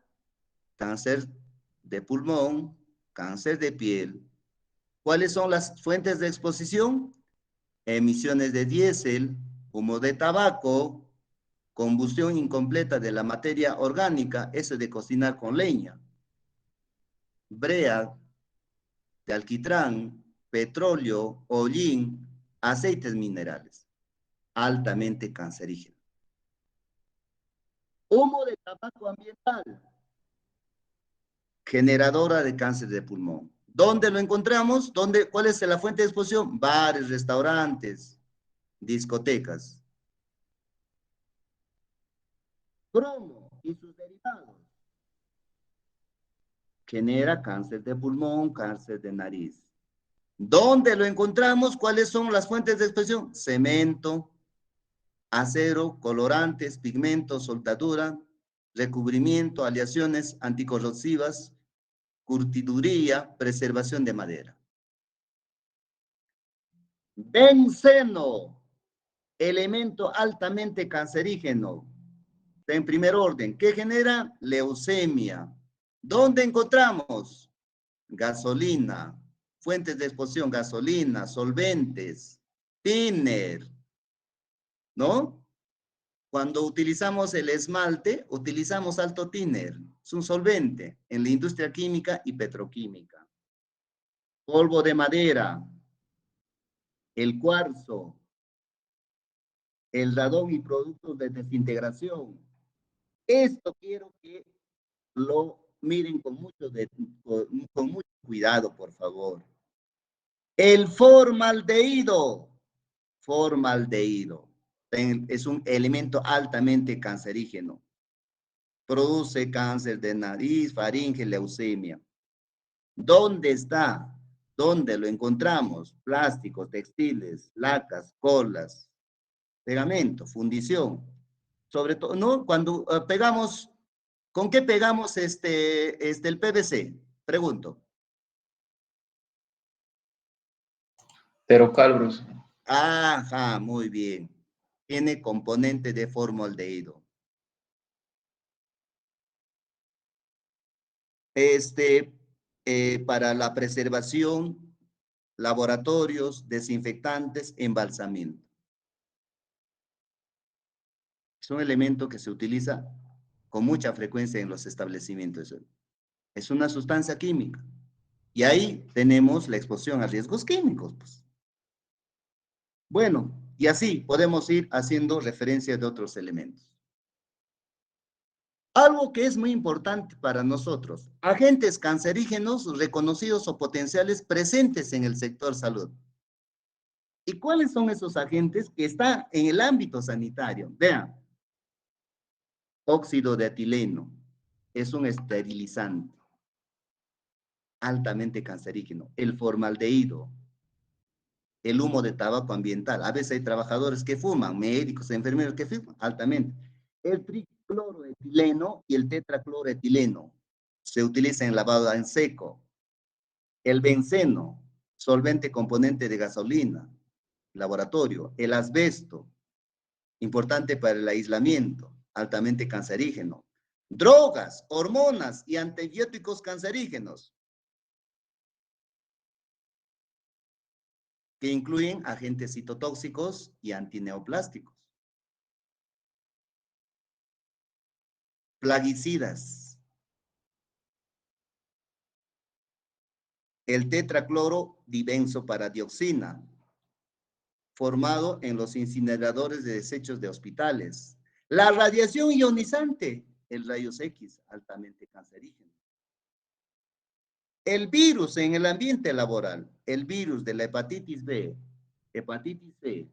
Cáncer de pulmón, cáncer de piel. ¿Cuáles son las fuentes de exposición? Emisiones de diésel, humo de tabaco, combustión incompleta de la materia orgánica, eso de cocinar con leña, brea, de alquitrán, petróleo, hollín, aceites minerales. altamente cancerígeno. Humo de tabaco ambiental, generadora de cáncer de pulmón. ¿Dónde lo encontramos? ¿Cuál es la fuente de exposición? Bares, restaurantes, discotecas. Cromo y sus derivados. Genera cáncer de pulmón, cáncer de nariz. ¿Dónde lo encontramos? ¿Cuáles son las fuentes de expresión? Cemento, acero, colorantes, pigmentos, soldadura, recubrimiento, aleaciones anticorrosivas, curtiduría, preservación de madera. Benceno, elemento altamente cancerígeno. En primer orden, ¿qué genera? Leucemia. ¿Dónde encontramos? Gasolina, fuentes de exposición, gasolina, solventes, thinner, ¿no? Cuando utilizamos el esmalte, utilizamos alto thinner, es un solvente en la industria química y petroquímica. Polvo de madera, el cuarzo, el radón y productos de desintegración. Esto quiero que lo miren con mucho cuidado, por favor. El formaldehído es un elemento altamente cancerígeno. Produce cáncer de nariz, faringe, leucemia. ¿Dónde está? ¿Dónde lo encontramos? Plásticos, textiles, lacas, colas, pegamento, fundición. Sobre todo, ¿no? Cuando pegamos, ¿con qué pegamos el PVC? Pregunto. Terocalbros. Ajá, muy bien. Tiene componente de formaldehído. Para la preservación, laboratorios, desinfectantes, embalsamiento. Es un elemento que se utiliza con mucha frecuencia en los establecimientos. Es una sustancia química. Y ahí tenemos la exposición a riesgos químicos, pues. Bueno, y así podemos ir haciendo referencia de otros elementos. Algo que es muy importante para nosotros, agentes cancerígenos reconocidos o potenciales presentes en el sector salud. ¿Y cuáles son esos agentes que están en el ámbito sanitario? Vean, óxido de etileno es un esterilizante altamente cancerígeno. El formaldehído, el humo de tabaco ambiental. A veces hay trabajadores que fuman, médicos, enfermeros que fuman altamente. El tricloroetileno y el tetracloroetileno se utiliza en lavado en seco. El benceno, solvente componente de gasolina, laboratorio. El asbesto, importante para el aislamiento, altamente cancerígeno. Drogas, hormonas y antibióticos cancerígenos, que incluyen agentes citotóxicos y antineoplásticos. Plaguicidas. El tetraclorodibenzoparadioxina, formado en los incineradores de desechos de hospitales. La radiación ionizante, el rayos X, altamente cancerígeno. El virus en el ambiente laboral, el virus de la hepatitis B, hepatitis C,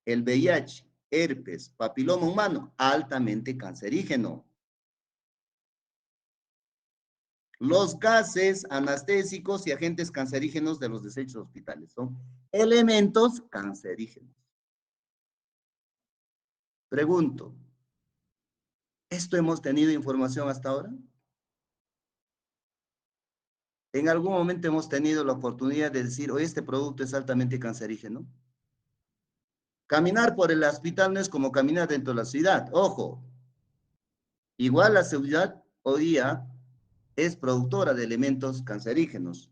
el VIH, herpes, papiloma humano, altamente cancerígeno. Los gases anestésicos y agentes cancerígenos de los desechos hospitales son elementos cancerígenos. Pregunto, ¿esto hemos tenido información hasta ahora? ¿En algún momento hemos tenido la oportunidad de decir, oye, este producto es altamente cancerígeno? Caminar por el hospital no es como caminar dentro de la ciudad. Ojo, igual la ciudad hoy día es productora de elementos cancerígenos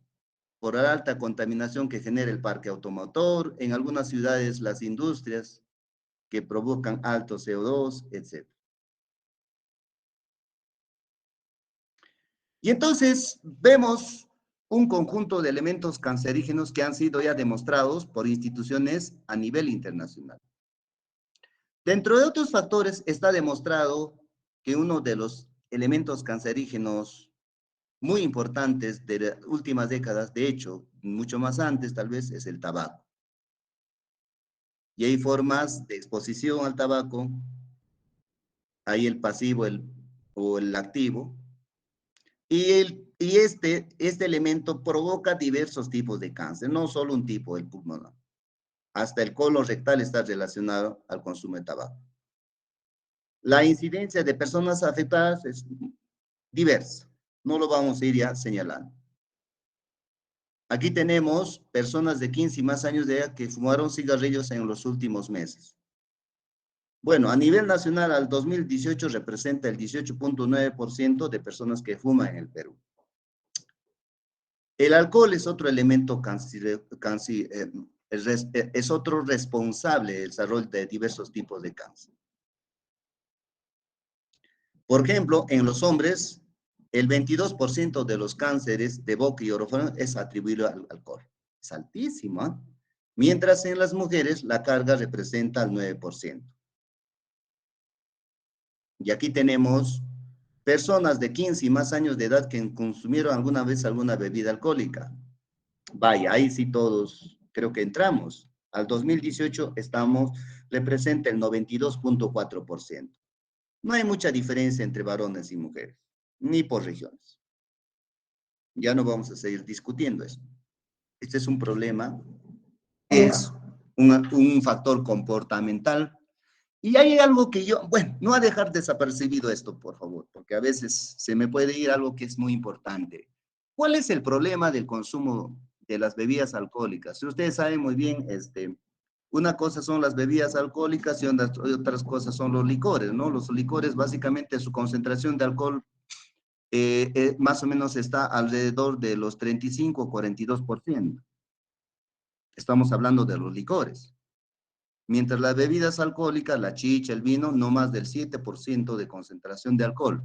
por la alta contaminación que genera el parque automotor, en algunas ciudades las industrias que provocan alto CO2, etc. Y entonces vemos un conjunto de elementos cancerígenos que han sido ya demostrados por instituciones a nivel internacional. Dentro de otros factores está demostrado que uno de los elementos cancerígenos muy importantes de las últimas décadas, de hecho, mucho más antes tal vez, es el tabaco. Y hay formas de exposición al tabaco, hay el pasivo o el activo, y este elemento provoca diversos tipos de cáncer, no solo un tipo, el pulmonar. Hasta el colon rectal está relacionado al consumo de tabaco. La incidencia de personas afectadas es diversa, no lo vamos a ir ya señalando. Aquí tenemos personas de 15 y más años de edad que fumaron cigarrillos en los últimos meses. Bueno, a nivel nacional, al 2018 representa el 18.9% de personas que fuman en el Perú. El alcohol es otro elemento es otro responsable del desarrollo de diversos tipos de cáncer. Por ejemplo, en los hombres, el 22% de los cánceres de boca y orófago es atribuido al alcohol. Es altísimo, ¿eh? Mientras en las mujeres la carga representa el 9%. Y aquí tenemos personas de 15 y más años de edad que consumieron alguna vez alguna bebida alcohólica. Vaya, ahí sí todos creo que entramos. Al 2018 representa el 92.4%. No hay mucha diferencia entre varones y mujeres, ni por regiones. Ya no vamos a seguir discutiendo eso. Este es un problema, es un factor comportamental. Y hay algo que bueno, no a dejar desapercibido esto, por favor, porque a veces se me puede ir algo que es muy importante. ¿Cuál es el problema del consumo de las bebidas alcohólicas? Ustedes saben muy bien, una cosa son las bebidas alcohólicas y otras cosas son los licores, ¿no? Los licores, básicamente, su concentración de alcohol más o menos está alrededor de los 35 o 42%. Estamos hablando de los licores. Mientras las bebidas alcohólicas, la chicha, el vino, no más del 7% de concentración de alcohol.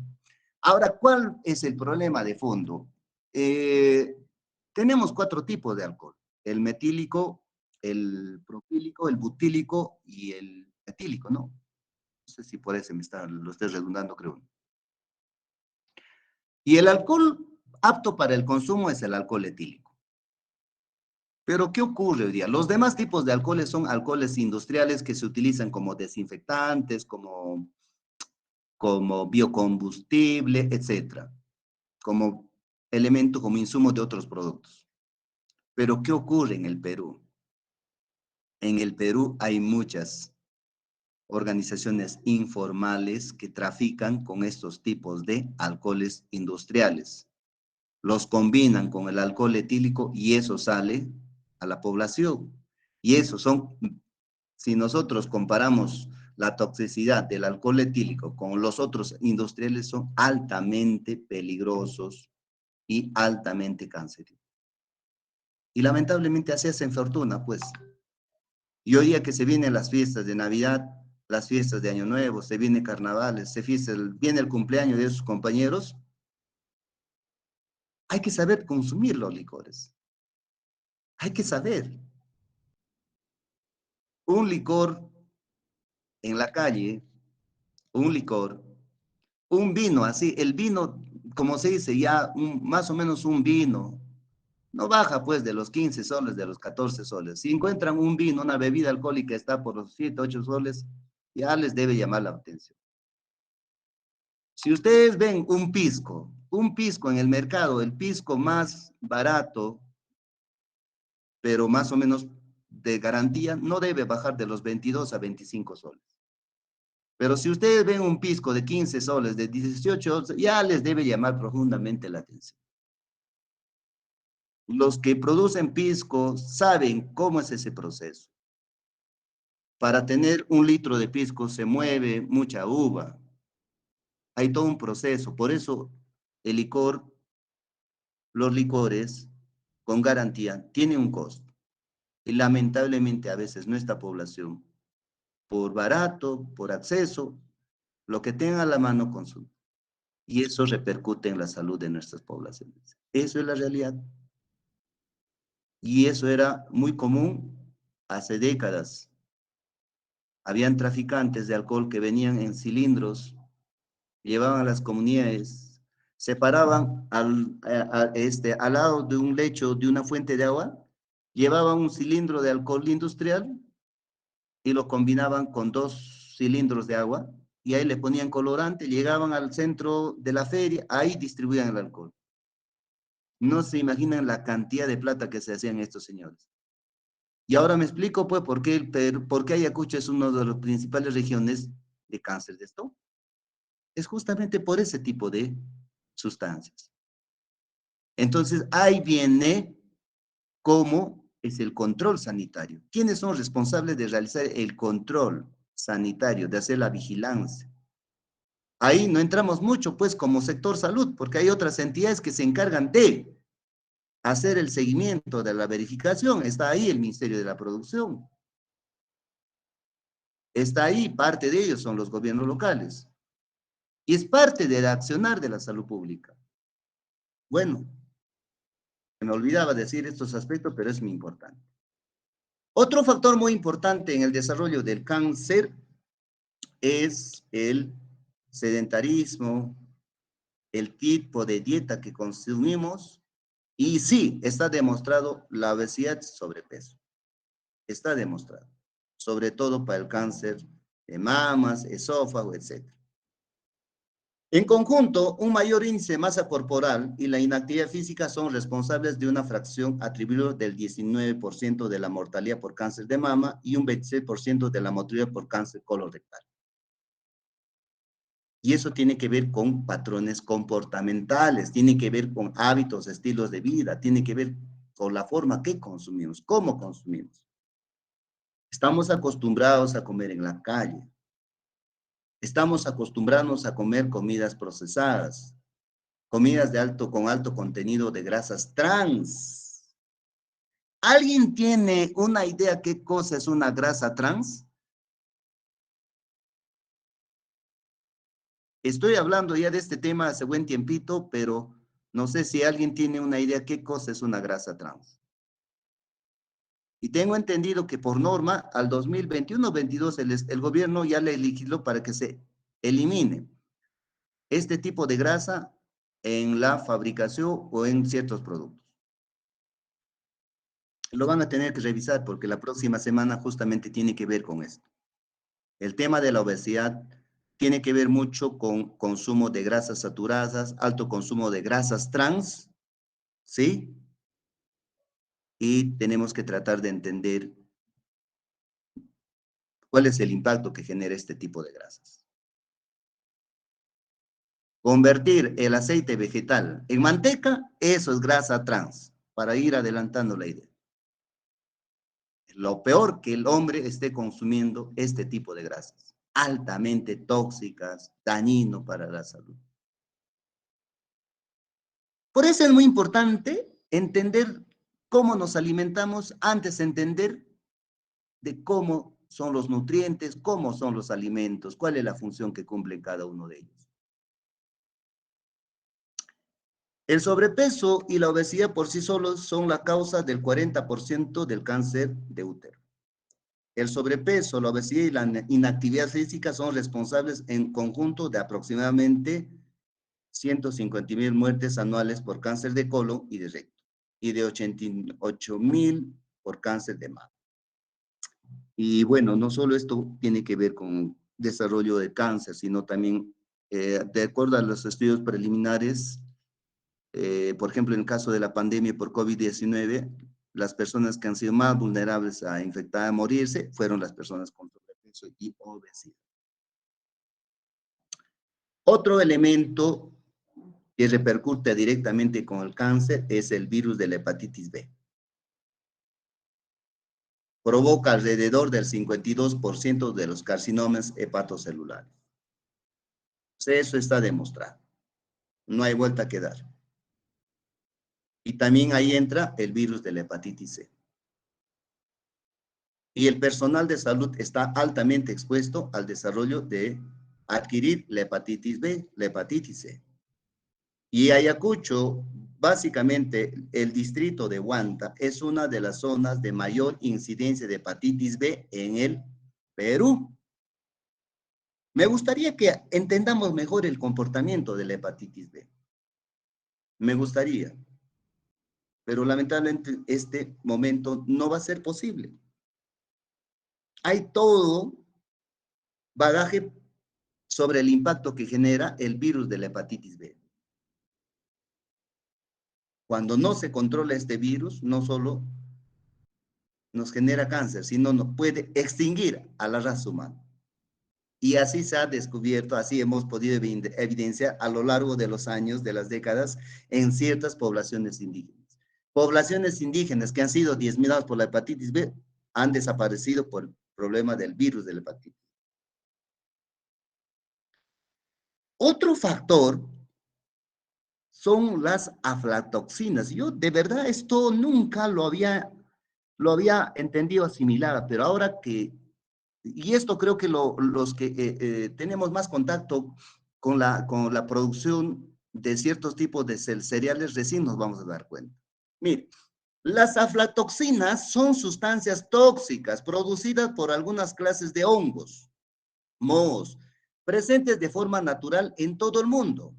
Ahora, ¿cuál es el problema de fondo? Tenemos 4 tipos de alcohol: el metílico, el propílico, el butílico y el etílico, ¿no? No sé si por eso lo estoy redundando, creo. Y el alcohol apto para el consumo es el alcohol etílico. Pero, ¿qué ocurre hoy día? Los demás tipos de alcoholes son alcoholes industriales que se utilizan como desinfectantes, como biocombustible, etcétera, como elemento, como insumo de otros productos. Pero, ¿qué ocurre en el Perú? En el Perú hay muchas organizaciones informales que trafican con estos tipos de alcoholes industriales. Los combinan con el alcohol etílico y eso sale a la población. Y eso si nosotros comparamos la toxicidad del alcohol etílico con los otros industriales, son altamente peligrosos y altamente cancerígenos. Y lamentablemente así hacen fortuna, pues. Y hoy día que se vienen las fiestas de Navidad, las fiestas de Año Nuevo, se vienen carnavales, viene el cumpleaños de sus compañeros, hay que saber consumir los licores. Hay que saber. Un licor en la calle, un licor, un vino, así, el vino, como se dice, ya más o menos un vino, no baja pues de los 15 soles, de los 14 soles. Si encuentran un vino, una bebida alcohólica está por los 7, 8 soles, ya les debe llamar la atención. Si ustedes ven un pisco en el mercado, el pisco más barato, pero más o menos de garantía, no debe bajar de los 22 a 25 soles. Pero si ustedes ven un pisco de 15 soles, de 18 soles, ya les debe llamar profundamente la atención. Los que producen pisco saben cómo es ese proceso. Para tener un litro de pisco se mueve mucha uva. Hay todo un proceso. Por eso el licor, los licores con garantía tienen un costo. Y lamentablemente a veces nuestra población, por barato, por acceso, lo que tenga a la mano consume. Y eso repercute en la salud de nuestras poblaciones. Eso es la realidad. Y eso era muy común hace décadas. Habían traficantes de alcohol que venían en cilindros, llevaban a las comunidades, se paraban al lado de un lecho de una fuente de agua, llevaban un cilindro de alcohol industrial y lo combinaban con 2 cilindros de agua y ahí le ponían colorante, llegaban al centro de la feria, ahí distribuían el alcohol. No se imaginan la cantidad de plata que se hacían estos señores. Y ahora me explico, pues, por qué Ayacucho es una de las principales regiones de cáncer de estómago. Es justamente por ese tipo de sustancias. Entonces, ahí viene cómo es el control sanitario. ¿Quiénes son responsables de realizar el control sanitario, de hacer la vigilancia? Ahí no entramos mucho, pues, como sector salud, porque hay otras entidades que se encargan de hacer el seguimiento de la verificación. Está ahí el Ministerio de la Producción. Está ahí, parte de ellos son los gobiernos locales. Y es parte del accionar de la salud pública. Bueno, me olvidaba decir estos aspectos, pero es muy importante. Otro factor muy importante en el desarrollo del cáncer es el sedentarismo, el tipo de dieta que consumimos, y sí, está demostrado la obesidad y sobrepeso. Está demostrado, sobre todo para el cáncer de mamas, esófago, etc. En conjunto, un mayor índice de masa corporal y la inactividad física son responsables de una fracción atribuible del 19% de la mortalidad por cáncer de mama y un 26% de la mortalidad por cáncer colorectal. Y eso tiene que ver con patrones comportamentales, tiene que ver con hábitos, estilos de vida, tiene que ver con la forma que consumimos, cómo consumimos. Estamos acostumbrados a comer en la calle. Estamos acostumbrados a comer comidas procesadas, comidas con alto contenido de grasas trans. ¿Alguien tiene una idea qué cosa es una grasa trans? Estoy hablando ya de este tema hace buen tiempito, pero no sé si alguien tiene una idea qué cosa es una grasa trans. Y tengo entendido que por norma, al 2021-22, el gobierno ya le legisló para que se elimine este tipo de grasa en la fabricación o en ciertos productos. Lo van a tener que revisar porque la próxima semana justamente tiene que ver con esto. El tema de la obesidad tiene que ver mucho con consumo de grasas saturadas, alto consumo de grasas trans, ¿sí? Y tenemos que tratar de entender cuál es el impacto que genera este tipo de grasas. Convertir el aceite vegetal en manteca, eso es grasa trans, para ir adelantando la idea. Lo peor que el hombre esté consumiendo este tipo de grasas, altamente tóxicas, dañino para la salud. Por eso es muy importante entender cómo nos alimentamos antes de entender de cómo son los nutrientes, cómo son los alimentos, cuál es la función que cumple cada uno de ellos. El sobrepeso y la obesidad por sí solos son la causa del 40% del cáncer de útero. El sobrepeso, la obesidad y la inactividad física son responsables en conjunto de aproximadamente 150,000 muertes anuales por cáncer de colon y de recto, y de 88,000 por cáncer de mama. Y bueno, no solo esto tiene que ver con desarrollo de cáncer, sino también, de acuerdo a los estudios preliminares, por ejemplo, en el caso de la pandemia por COVID-19, las personas que han sido más vulnerables a infectar, a morirse, fueron las personas con sobrepeso y obesidad. Otro elemento que repercute directamente con el cáncer es el virus de la hepatitis B. Provoca alrededor del 52% de los carcinomas hepatocelulares. Eso está demostrado. No hay vuelta que dar. Y también ahí entra el virus de la hepatitis C. Y el personal de salud está altamente expuesto al desarrollo de adquirir la hepatitis B, la hepatitis C. Y Ayacucho, básicamente el distrito de Huanta, es una de las zonas de mayor incidencia de hepatitis B en el Perú. Me gustaría que entendamos mejor el comportamiento de la hepatitis B. Me gustaría, pero lamentablemente este momento no va a ser posible. Hay todo bagaje sobre el impacto que genera el virus de la hepatitis B. Cuando no se controla este virus, no solo nos genera cáncer, sino nos puede extinguir a la raza humana. Y así se ha descubierto, así hemos podido evidenciar a lo largo de los años, de las décadas, en ciertas poblaciones indígenas. Poblaciones indígenas que han sido diezmadas por la hepatitis B han desaparecido por el problema del virus de la hepatitis. Otro factor son las aflatoxinas. Yo de verdad esto nunca lo había entendido asimilada, pero ahora que, y esto creo que los que tenemos más contacto con la producción de ciertos tipos de cereales recién nos vamos a dar cuenta. Mire, las aflatoxinas son sustancias tóxicas producidas por algunas clases de hongos, mohos, presentes de forma natural en todo el mundo.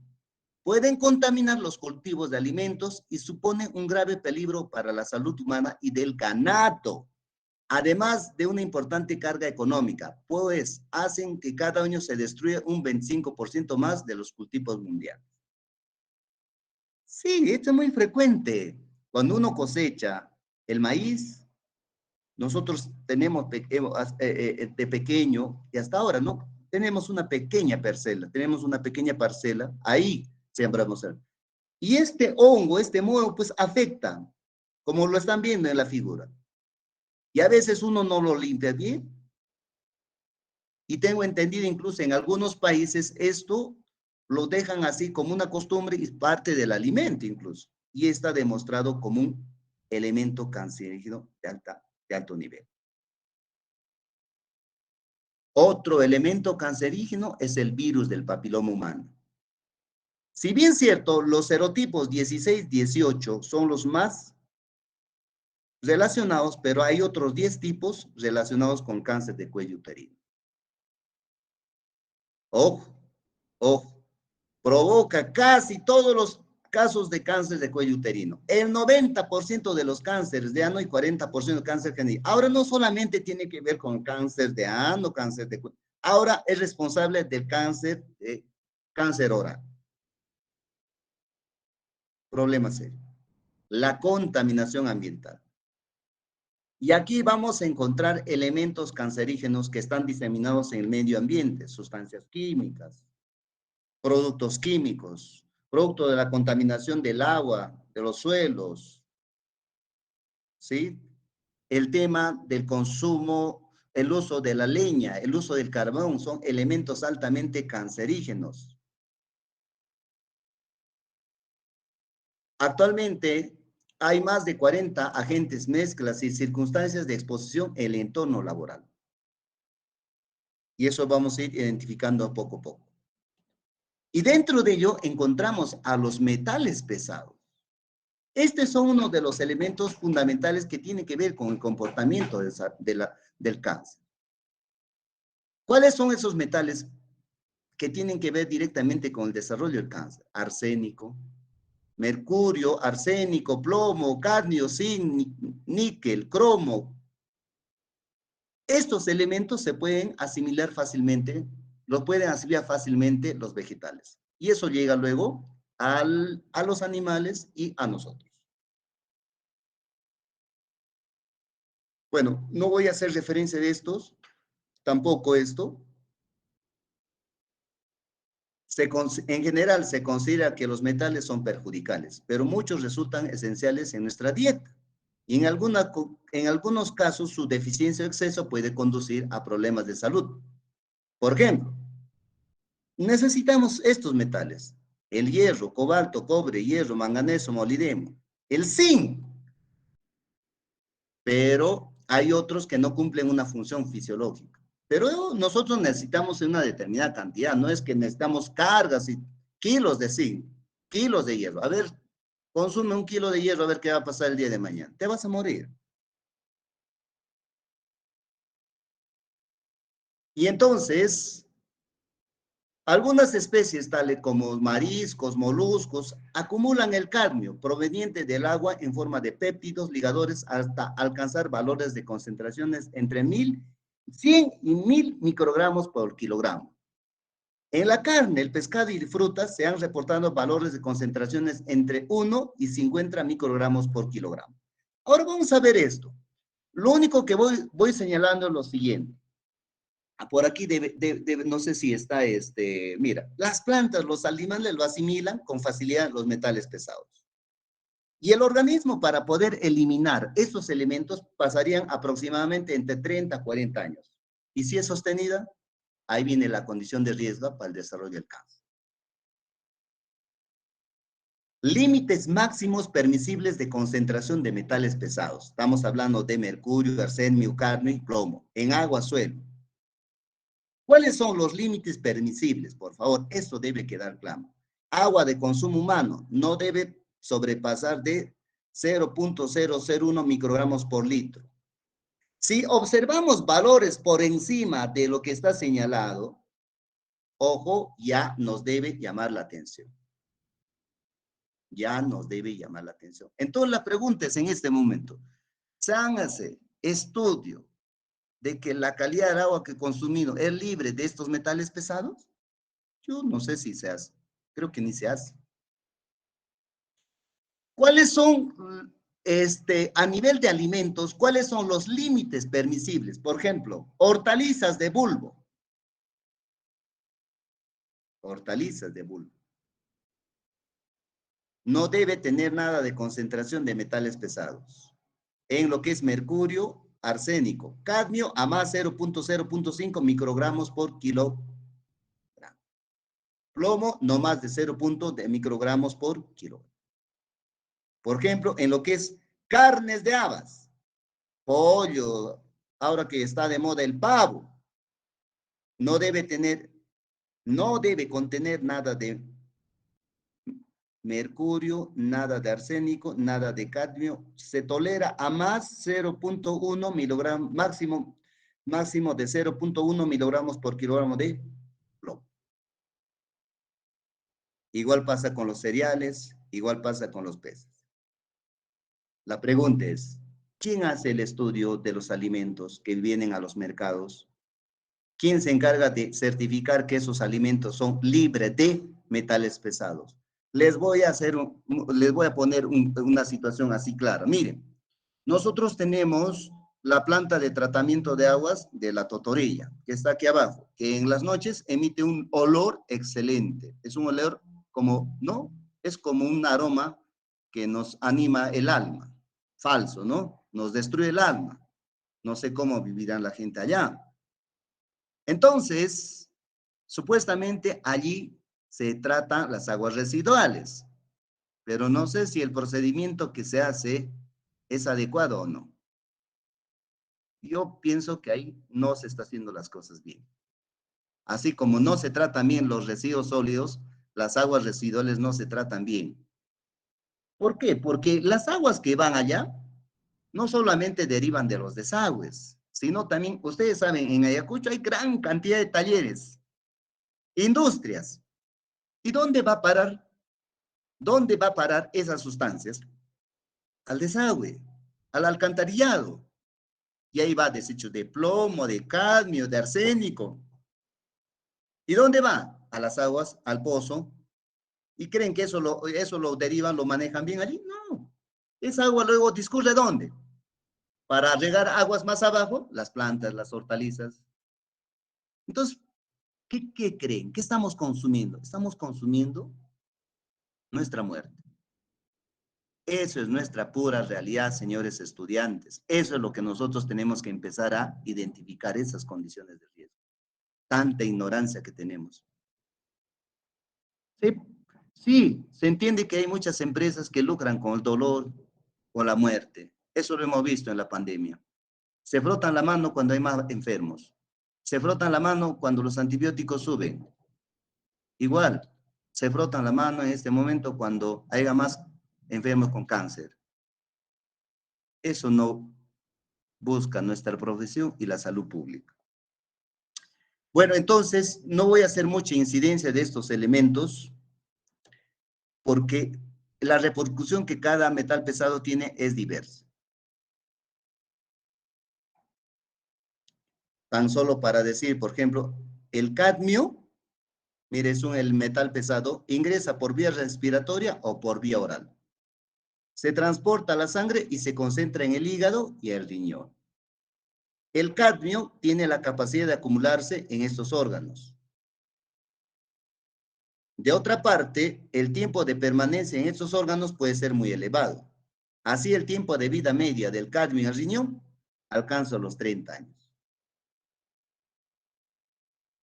Pueden contaminar los cultivos de alimentos y suponen un grave peligro para la salud humana y del ganado, además de una importante carga económica, pues hacen que cada año se destruya un 25% más de los cultivos mundiales. Sí, esto es muy frecuente. Cuando uno cosecha el maíz, nosotros tenemos de pequeño y hasta ahora, ¿no? Tenemos una pequeña parcela, ahí sembramos. Y este hongo, este moho, pues afecta, como lo están viendo en la figura. Y a veces uno no lo limpia bien. Y tengo entendido incluso en algunos países esto lo dejan así como una costumbre y parte del alimento incluso. Y está demostrado como un elemento cancerígeno de alto nivel. Otro elemento cancerígeno es el virus del papiloma humano. Si bien cierto, los serotipos 16, 18 son los más relacionados, pero hay otros 10 tipos relacionados con cáncer de cuello uterino. Ojo, ojo, provoca casi todos los casos de cáncer de cuello uterino. El 90% de los cánceres de ano y 40% de cáncer genital. Ahora no solamente tiene que ver con cáncer de ano, cáncer de cuello. Ahora es responsable del cáncer oral. Problema serio. La contaminación ambiental. Y aquí vamos a encontrar elementos cancerígenos que están diseminados en el medio ambiente, sustancias químicas, productos químicos, producto de la contaminación del agua, de los suelos, ¿sí? El tema del consumo, el uso de la leña, el uso del carbón, son elementos altamente cancerígenos. Actualmente hay más de 40 agentes, mezclas y circunstancias de exposición en el entorno laboral. Y eso vamos a ir identificando poco a poco. Y dentro de ello encontramos a los metales pesados. Estos son uno de los elementos fundamentales que tienen que ver con el comportamiento del cáncer. ¿Cuáles son esos metales que tienen que ver directamente con el desarrollo del cáncer? Arsénico, mercurio, arsénico, plomo, cadmio, zinc, níquel, cromo. Estos elementos se pueden asimilar fácilmente, los pueden asimilar fácilmente los vegetales. Y eso llega luego a los animales y a nosotros. Bueno, no voy a hacer referencia de estos, tampoco esto. En general se considera que los metales son perjudiciales, pero muchos resultan esenciales en nuestra dieta. Y en algunos casos su deficiencia o exceso puede conducir a problemas de salud. Por ejemplo, necesitamos estos metales: el hierro, cobalto, cobre, hierro, manganeso, molibdeno, el zinc. Pero hay otros que no cumplen una función fisiológica. Pero nosotros necesitamos una determinada cantidad, no es que necesitamos cargas y kilos de zinc, kilos de hierro. A ver, consume 1 kilo de hierro, a ver qué va a pasar el día de mañana. Te vas a morir. Y entonces, algunas especies, tales como mariscos, moluscos, acumulan el cadmio proveniente del agua en forma de péptidos, ligadores, hasta alcanzar valores de concentraciones entre 100 y 1000 microgramos por kilogramo. En la carne, el pescado y frutas se han reportado valores de concentraciones entre 1 y 50 microgramos por kilogramo. Ahora vamos a ver esto. Lo único que voy señalando es lo siguiente. Por aquí no sé si está, mira, las plantas, los animales lo asimilan con facilidad los metales pesados. Y el organismo, para poder eliminar esos elementos, pasarían aproximadamente entre 30 a 40 años. Y si es sostenida, ahí viene la condición de riesgo para el desarrollo del cáncer. Límites máximos permisibles de concentración de metales pesados. Estamos hablando de mercurio, arsenio, cadmio y plomo en agua, suelo. ¿Cuáles son los límites permisibles? Por favor, eso debe quedar claro. Agua de consumo humano no debe sobrepasar de 0.001 microgramos por litro. Si observamos valores por encima de lo que está señalado, ojo, ya nos debe llamar la atención. Ya nos debe llamar la atención. Entonces la pregunta es en este momento, ¿se hace estudio de que la calidad del agua que he consumido es libre de estos metales pesados? Yo no sé si se hace. Creo que ni se hace. ¿Cuáles son, a nivel de alimentos, cuáles son los límites permisibles? Por ejemplo, hortalizas de bulbo. Hortalizas de bulbo. No debe tener nada de concentración de metales pesados. En lo que es mercurio, arsénico, cadmio a más 0.0.5 microgramos por kilogramo. Plomo no más de 0.0 microgramos por kilogramo. Por ejemplo, en lo que es carnes de habas, pollo, ahora que está de moda el pavo, no debe contener nada de mercurio, nada de arsénico, nada de cadmio. Se tolera a más 0.1 miligramos, máximo de 0.1 miligramos por kilogramo de plomo. Igual pasa con los cereales, igual pasa con los peces. La pregunta es, ¿quién hace el estudio de los alimentos que vienen a los mercados? ¿Quién se encarga de certificar que esos alimentos son libres de metales pesados? Les voy a poner una situación así clara. Miren, nosotros tenemos la planta de tratamiento de aguas de la Totorilla, que está aquí abajo, que en las noches emite un olor excelente. Es un olor como, ¿no? Es como un aroma que nos anima el alma. Falso, ¿no? Nos destruye el alma. No sé cómo vivirán la gente allá. Entonces, supuestamente allí se tratan las aguas residuales, pero no sé si el procedimiento que se hace es adecuado o no. Yo pienso que ahí no se está haciendo las cosas bien. Así como no se tratan bien los residuos sólidos, las aguas residuales no se tratan bien. ¿Por qué? Porque las aguas que van allá no solamente derivan de los desagües, sino también, ustedes saben, en Ayacucho hay gran cantidad de talleres, industrias. ¿Y dónde va a parar? ¿Dónde va a parar esas sustancias? Al desagüe, al alcantarillado. Y ahí va desecho de plomo, de cadmio, de arsénico. ¿Y dónde va? A las aguas, al pozo. ¿Y creen que eso lo derivan, lo manejan bien allí? No. Esa agua luego discurre ¿dónde? Para regar aguas más abajo, las plantas, las hortalizas. Entonces, ¿qué creen? ¿Qué estamos consumiendo? Estamos consumiendo nuestra muerte. Eso es nuestra pura realidad, señores estudiantes. Eso es lo que nosotros tenemos que empezar a identificar, esas condiciones de riesgo. Tanta ignorancia que tenemos. Sí, sí, se entiende que hay muchas empresas que lucran con el dolor o la muerte. Eso lo hemos visto en la pandemia. Se frotan la mano cuando hay más enfermos. Se frotan la mano cuando los antibióticos suben. Igual, se frotan la mano en este momento cuando haya más enfermos con cáncer. Eso no busca nuestra profesión y la salud pública. Bueno, entonces no voy a hacer mucha incidencia de estos elementos porque la repercusión que cada metal pesado tiene es diversa. Tan solo para decir, por ejemplo, el cadmio, mire, es el metal pesado, ingresa por vía respiratoria o por vía oral. Se transporta a la sangre y se concentra en el hígado y el riñón. El cadmio tiene la capacidad de acumularse en estos órganos. De otra parte, el tiempo de permanencia en estos órganos puede ser muy elevado. Así, el tiempo de vida media del cadmio en el riñón alcanza los 30 años.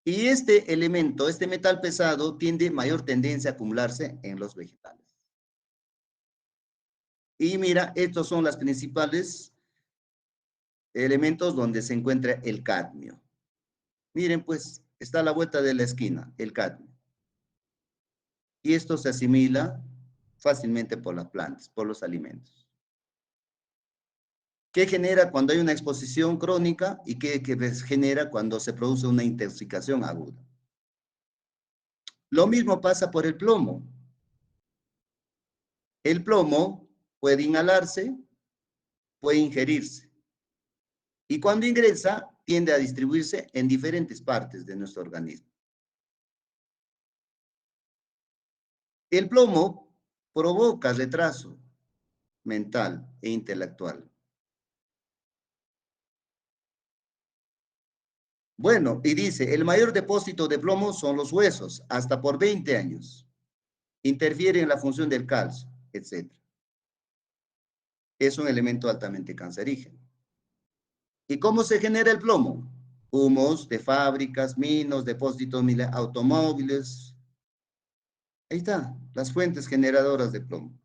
Y este elemento, este metal pesado, tiene mayor tendencia a acumularse en los vegetales. Y mira, estos son los principales elementos donde se encuentra el cadmio. Miren, pues, está a la vuelta de la esquina, el cadmio. Y esto se asimila fácilmente por las plantas, por los alimentos. ¿Qué genera cuando hay una exposición crónica y qué genera cuando se produce una intoxicación aguda? Lo mismo pasa por el plomo. El plomo puede inhalarse, puede ingerirse. Y cuando ingresa, tiende a distribuirse en diferentes partes de nuestro organismo. El plomo provoca retraso mental e intelectual. Bueno, y dice, el mayor depósito de plomo son los huesos, hasta por 20 años. Interfiere en la función del calcio, etc. Es un elemento altamente cancerígeno. ¿Y cómo se genera el plomo? Humos de fábricas, minas, depósitos de automóviles. Ahí está, las fuentes generadoras de plomo.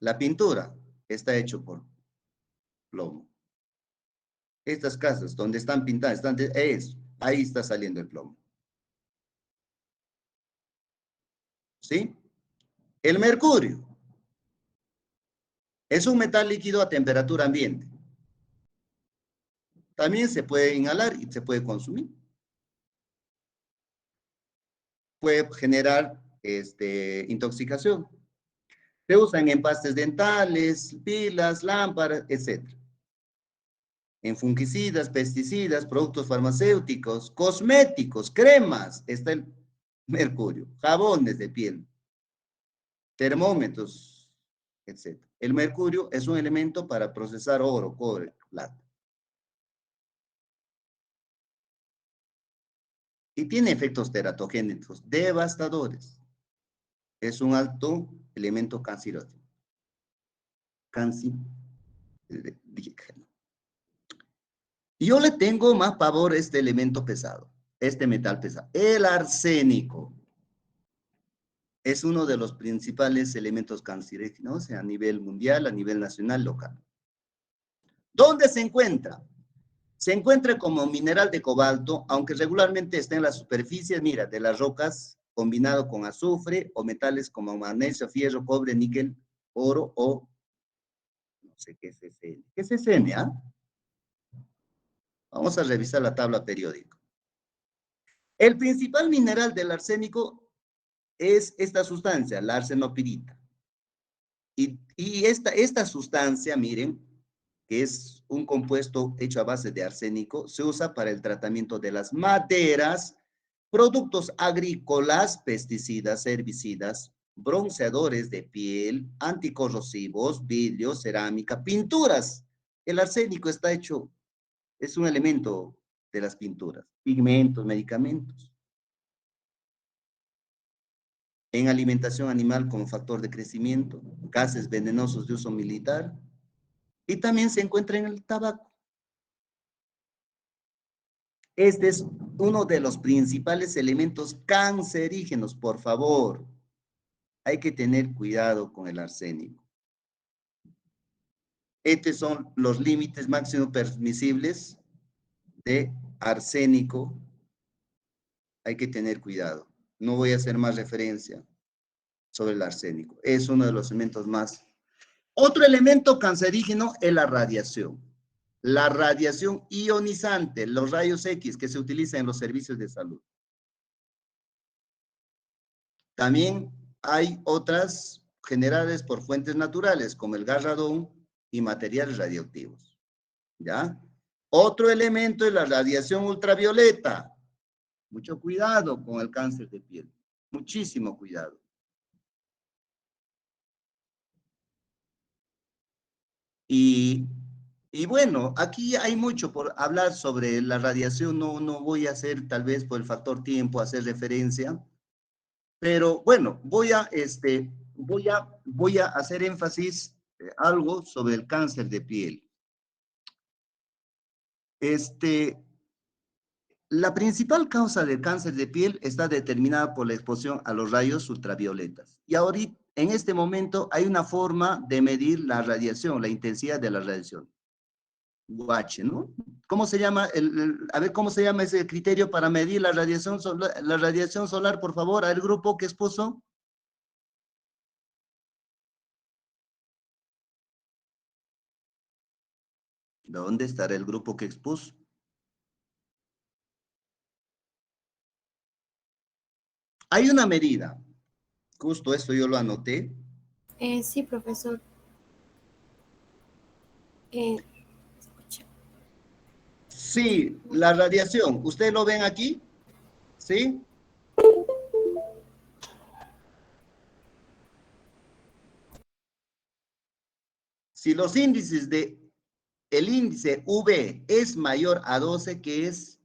La pintura está hecho por plomo. Estas casas donde están pintadas, ahí está saliendo el plomo. ¿Sí? El mercurio es un metal líquido a temperatura ambiente. También se puede inhalar y se puede consumir. Puede generar intoxicación. Se usan en pastes dentales, pilas, lámparas, etc. En fungicidas, pesticidas, productos farmacéuticos, cosméticos, cremas, está el mercurio, jabones de piel, termómetros, etc. El mercurio es un elemento para procesar oro, cobre, plata. Y tiene efectos teratogénicos devastadores. Es un alto elemento cancerígeno. Yo le tengo más pavor a este elemento pesado, este metal pesado. El arsénico es uno de los principales elementos cancerígenos a nivel mundial, a nivel nacional, local. ¿Dónde se encuentra? Se encuentra como mineral de cobalto, aunque regularmente está en la superficie, mira, de las rocas, combinado con azufre o metales como magnesio, fierro, cobre, níquel, oro o no sé qué es SN. ¿Qué es SN, ah? Vamos a revisar la tabla periódica. El principal mineral del arsénico es esta sustancia, la arsenopirita. Y esta sustancia, miren, que es un compuesto hecho a base de arsénico, se usa para el tratamiento de las maderas, productos agrícolas, pesticidas, herbicidas, bronceadores de piel, anticorrosivos, vidrio, cerámica, pinturas. El arsénico está hecho, es un elemento de las pinturas, pigmentos, medicamentos. En alimentación animal como factor de crecimiento, gases venenosos de uso militar, y también se encuentra en el tabaco. Este es uno de los principales elementos cancerígenos, por favor. Hay que tener cuidado con el arsénico. Estos son los límites máximos permisibles de arsénico. Hay que tener cuidado. No voy a hacer más referencia sobre el arsénico. Es uno de los elementos más. Otro elemento cancerígeno es la radiación. la radiación ionizante, los rayos X que se utilizan en los servicios de salud. También hay otras generadas por fuentes naturales, como el gas radón y materiales radioactivos. ¿Ya? Otro elemento es la radiación ultravioleta. Mucho cuidado con el cáncer de piel. Muchísimo cuidado. Y bueno, aquí hay mucho por hablar sobre la radiación. No voy a hacer, tal vez por el factor tiempo, hacer referencia. Pero bueno, voy a hacer énfasis algo sobre el cáncer de piel. La principal causa del cáncer de piel está determinada por la exposición a los rayos ultravioletas. Y ahorita, en este momento, hay una forma de medir la radiación, la intensidad de la radiación. UH, ¿no? ¿Cómo se llama? A ver, ¿cómo se llama ese criterio para medir la radiación solar, por favor, al grupo que expuso? ¿Dónde estará el grupo que expuso? Hay una medida, justo esto yo lo anoté. Sí, profesor. Escucha. Sí, la radiación. ¿Ustedes lo ven aquí? ¿Sí? Si los índices el índice V es mayor a 12, que es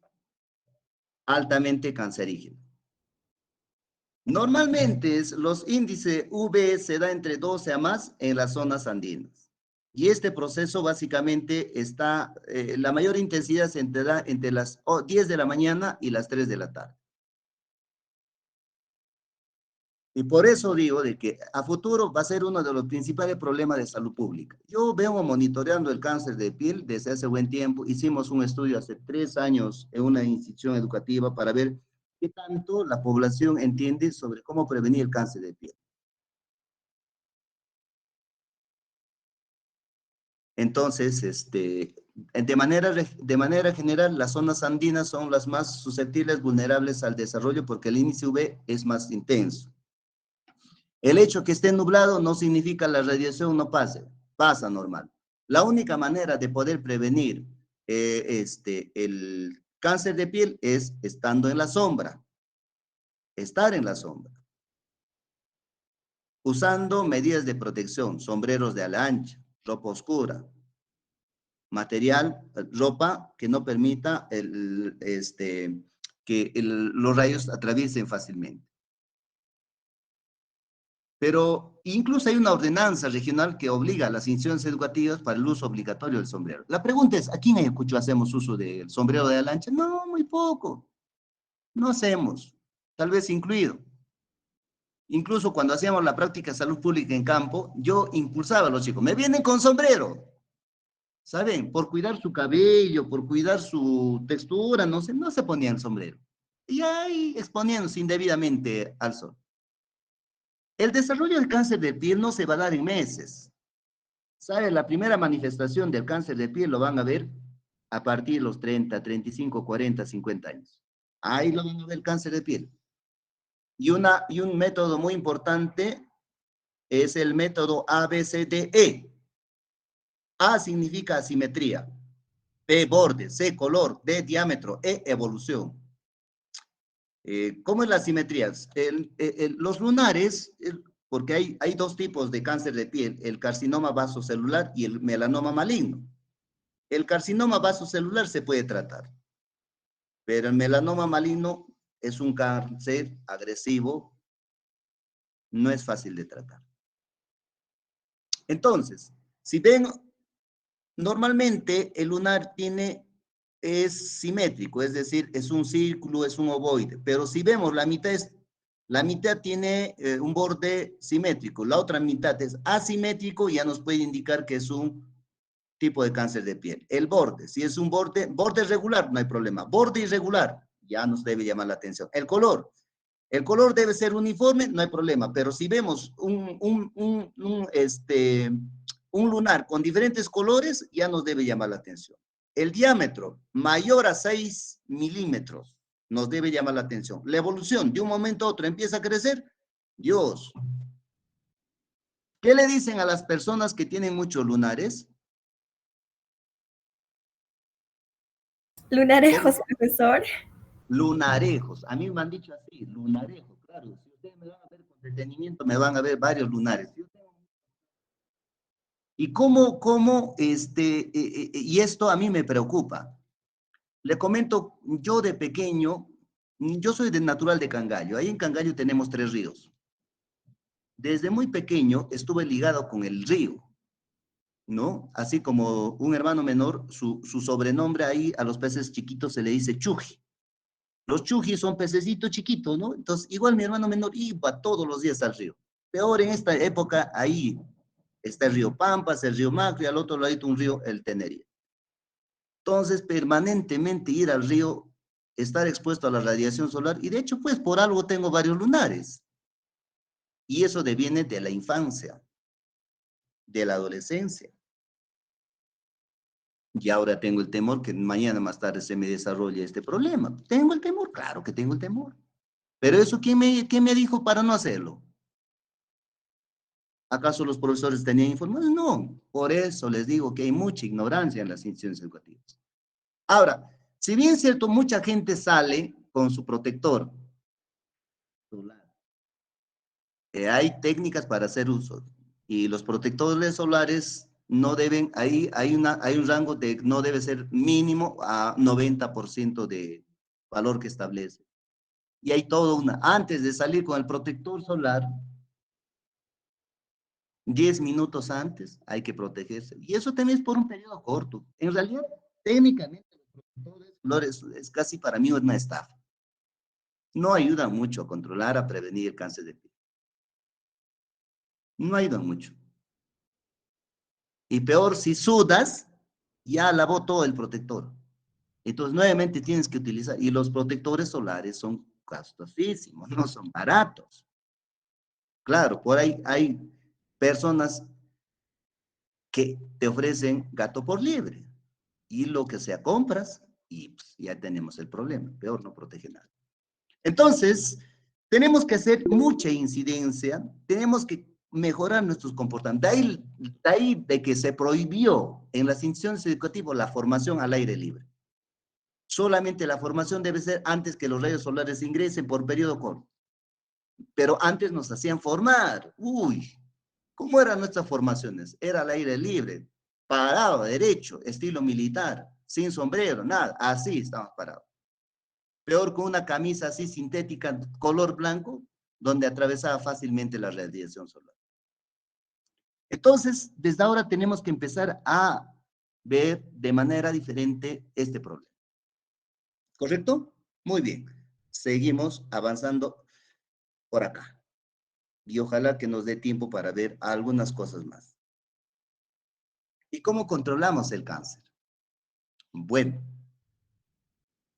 altamente cancerígeno. Normalmente los índices V se da entre 12 a más en las zonas andinas. Y este proceso básicamente está, la mayor intensidad se da entre las 10 de la mañana y las 3 de la tarde. Y por eso digo de que a futuro va a ser uno de los principales problemas de salud pública. Yo vengo monitoreando el cáncer de piel desde hace buen tiempo. Hicimos un estudio hace 3 años en una institución educativa para ver qué tanto la población entiende sobre cómo prevenir el cáncer de piel. Entonces, de manera general, las zonas andinas son las más susceptibles, vulnerables al desarrollo porque el índice UV es más intenso. El hecho que esté nublado no significa la radiación no pasa normal. La única manera de poder prevenir el cáncer de piel es estando en la sombra, estar en la sombra, usando medidas de protección, sombreros de ala ancha, ropa oscura, ropa que no permita que los rayos atraviesen fácilmente. Pero incluso hay una ordenanza regional que obliga a las instituciones educativas para el uso obligatorio del sombrero. La pregunta es, ¿aquí en Ayacucho hacemos uso del sombrero de ala ancha? No, muy poco. No hacemos. Tal vez incluido. Incluso cuando hacíamos la práctica de salud pública en campo, yo impulsaba a los chicos, me vienen con sombrero. ¿Saben? Por cuidar su cabello, por cuidar su textura, no se ponían el sombrero. Y ahí exponiéndose indebidamente al sol. El desarrollo del cáncer de piel no se va a dar en meses. ¿Sabe? La primera manifestación del cáncer de piel lo van a ver a partir de los 30, 35, 40, 50 años. Ahí lo van a ver el cáncer de piel. Y un método muy importante es el método ABCDE. A significa asimetría, B borde, C color, D diámetro, E evolución. ¿Cómo es la asimetría? Los lunares, porque hay dos tipos de cáncer de piel, el carcinoma vasocelular y el melanoma maligno. El carcinoma vasocelular se puede tratar, pero el melanoma maligno es un cáncer agresivo, no es fácil de tratar. Entonces, si ven, normalmente el lunar es simétrico, es decir, es un círculo, es un ovoide, pero si vemos la mitad tiene un borde simétrico, la otra mitad es asimétrico, ya nos puede indicar que es un tipo de cáncer de piel. El borde, si es un borde regular, no hay problema. Borde irregular, ya nos debe llamar la atención. El color debe ser uniforme, no hay problema, pero si vemos un lunar con diferentes colores, ya nos debe llamar la atención. el diámetro mayor a 6 milímetros nos debe llamar la atención. La evolución de un momento a otro empieza a crecer. Dios. ¿Qué le dicen a las personas que tienen muchos lunares? Lunarejos, profesor. Lunarejos. A mí me han dicho así, lunarejos. Claro, si ustedes me van a ver con detenimiento, me van a ver varios lunares. ¿Y y esto a mí me preocupa? Le comento, yo de pequeño, yo soy de natural de Cangallo. Ahí en Cangallo tenemos 3 ríos. Desde muy pequeño estuve ligado con el río, ¿no? Así como un hermano menor, su sobrenombre ahí a los peces chiquitos se le dice chuji. Los chujis son pececitos chiquitos, ¿no? Entonces, igual mi hermano menor iba todos los días al río. Peor en esta época, ahí está el río Pampas, el río Macri, al otro lado un río, el Tenería. Entonces, permanentemente ir al río, estar expuesto a la radiación solar, y de hecho, pues, por algo tengo varios lunares. Y eso deviene de la infancia, de la adolescencia. Y ahora tengo el temor que mañana más tarde se me desarrolle este problema. ¿Tengo el temor? Claro que tengo el temor. Pero eso, ¿quién me dijo para no hacerlo? ¿Acaso los profesores tenían información? No, por eso les digo que hay mucha ignorancia en las instituciones educativas. Ahora, si bien es cierto, mucha gente sale con su protector solar, hay técnicas para hacer uso, y los protectores solares no deben, hay un rango de, no debe ser mínimo a 90% de valor que establece. Y hay todo antes de salir con el protector solar, 10 minutos antes hay que protegerse. Y eso también es por un periodo corto. En realidad, técnicamente, los protectores solares es casi para mí una estafa. No ayudan mucho a controlar, a prevenir el cáncer de piel. No ayudan mucho. Y peor, si sudas, ya lavó todo el protector. Entonces, nuevamente tienes que utilizar, y los protectores solares son costosísimos, no son baratos. Claro, por ahí hay personas que te ofrecen gato por liebre, y lo que sea compras, y pues, ya tenemos el problema. Peor, no protege nada. Entonces, tenemos que hacer mucha incidencia, tenemos que mejorar nuestros comportamientos. De ahí de que se prohibió en las instituciones educativas la formación al aire libre. Solamente la formación debe ser antes que los rayos solares ingresen por periodo corto. Pero antes nos hacían formar. Uy, ¿cómo eran nuestras formaciones? Era al aire libre, parado, derecho, estilo militar, sin sombrero, nada. Así estábamos parados. Peor, con una camisa así sintética, color blanco, donde atravesaba fácilmente la radiación solar. Entonces, desde ahora tenemos que empezar a ver de manera diferente este problema. ¿Correcto? Muy bien. Seguimos avanzando por acá. Y ojalá que nos dé tiempo para ver algunas cosas más. ¿Y cómo controlamos el cáncer? Bueno,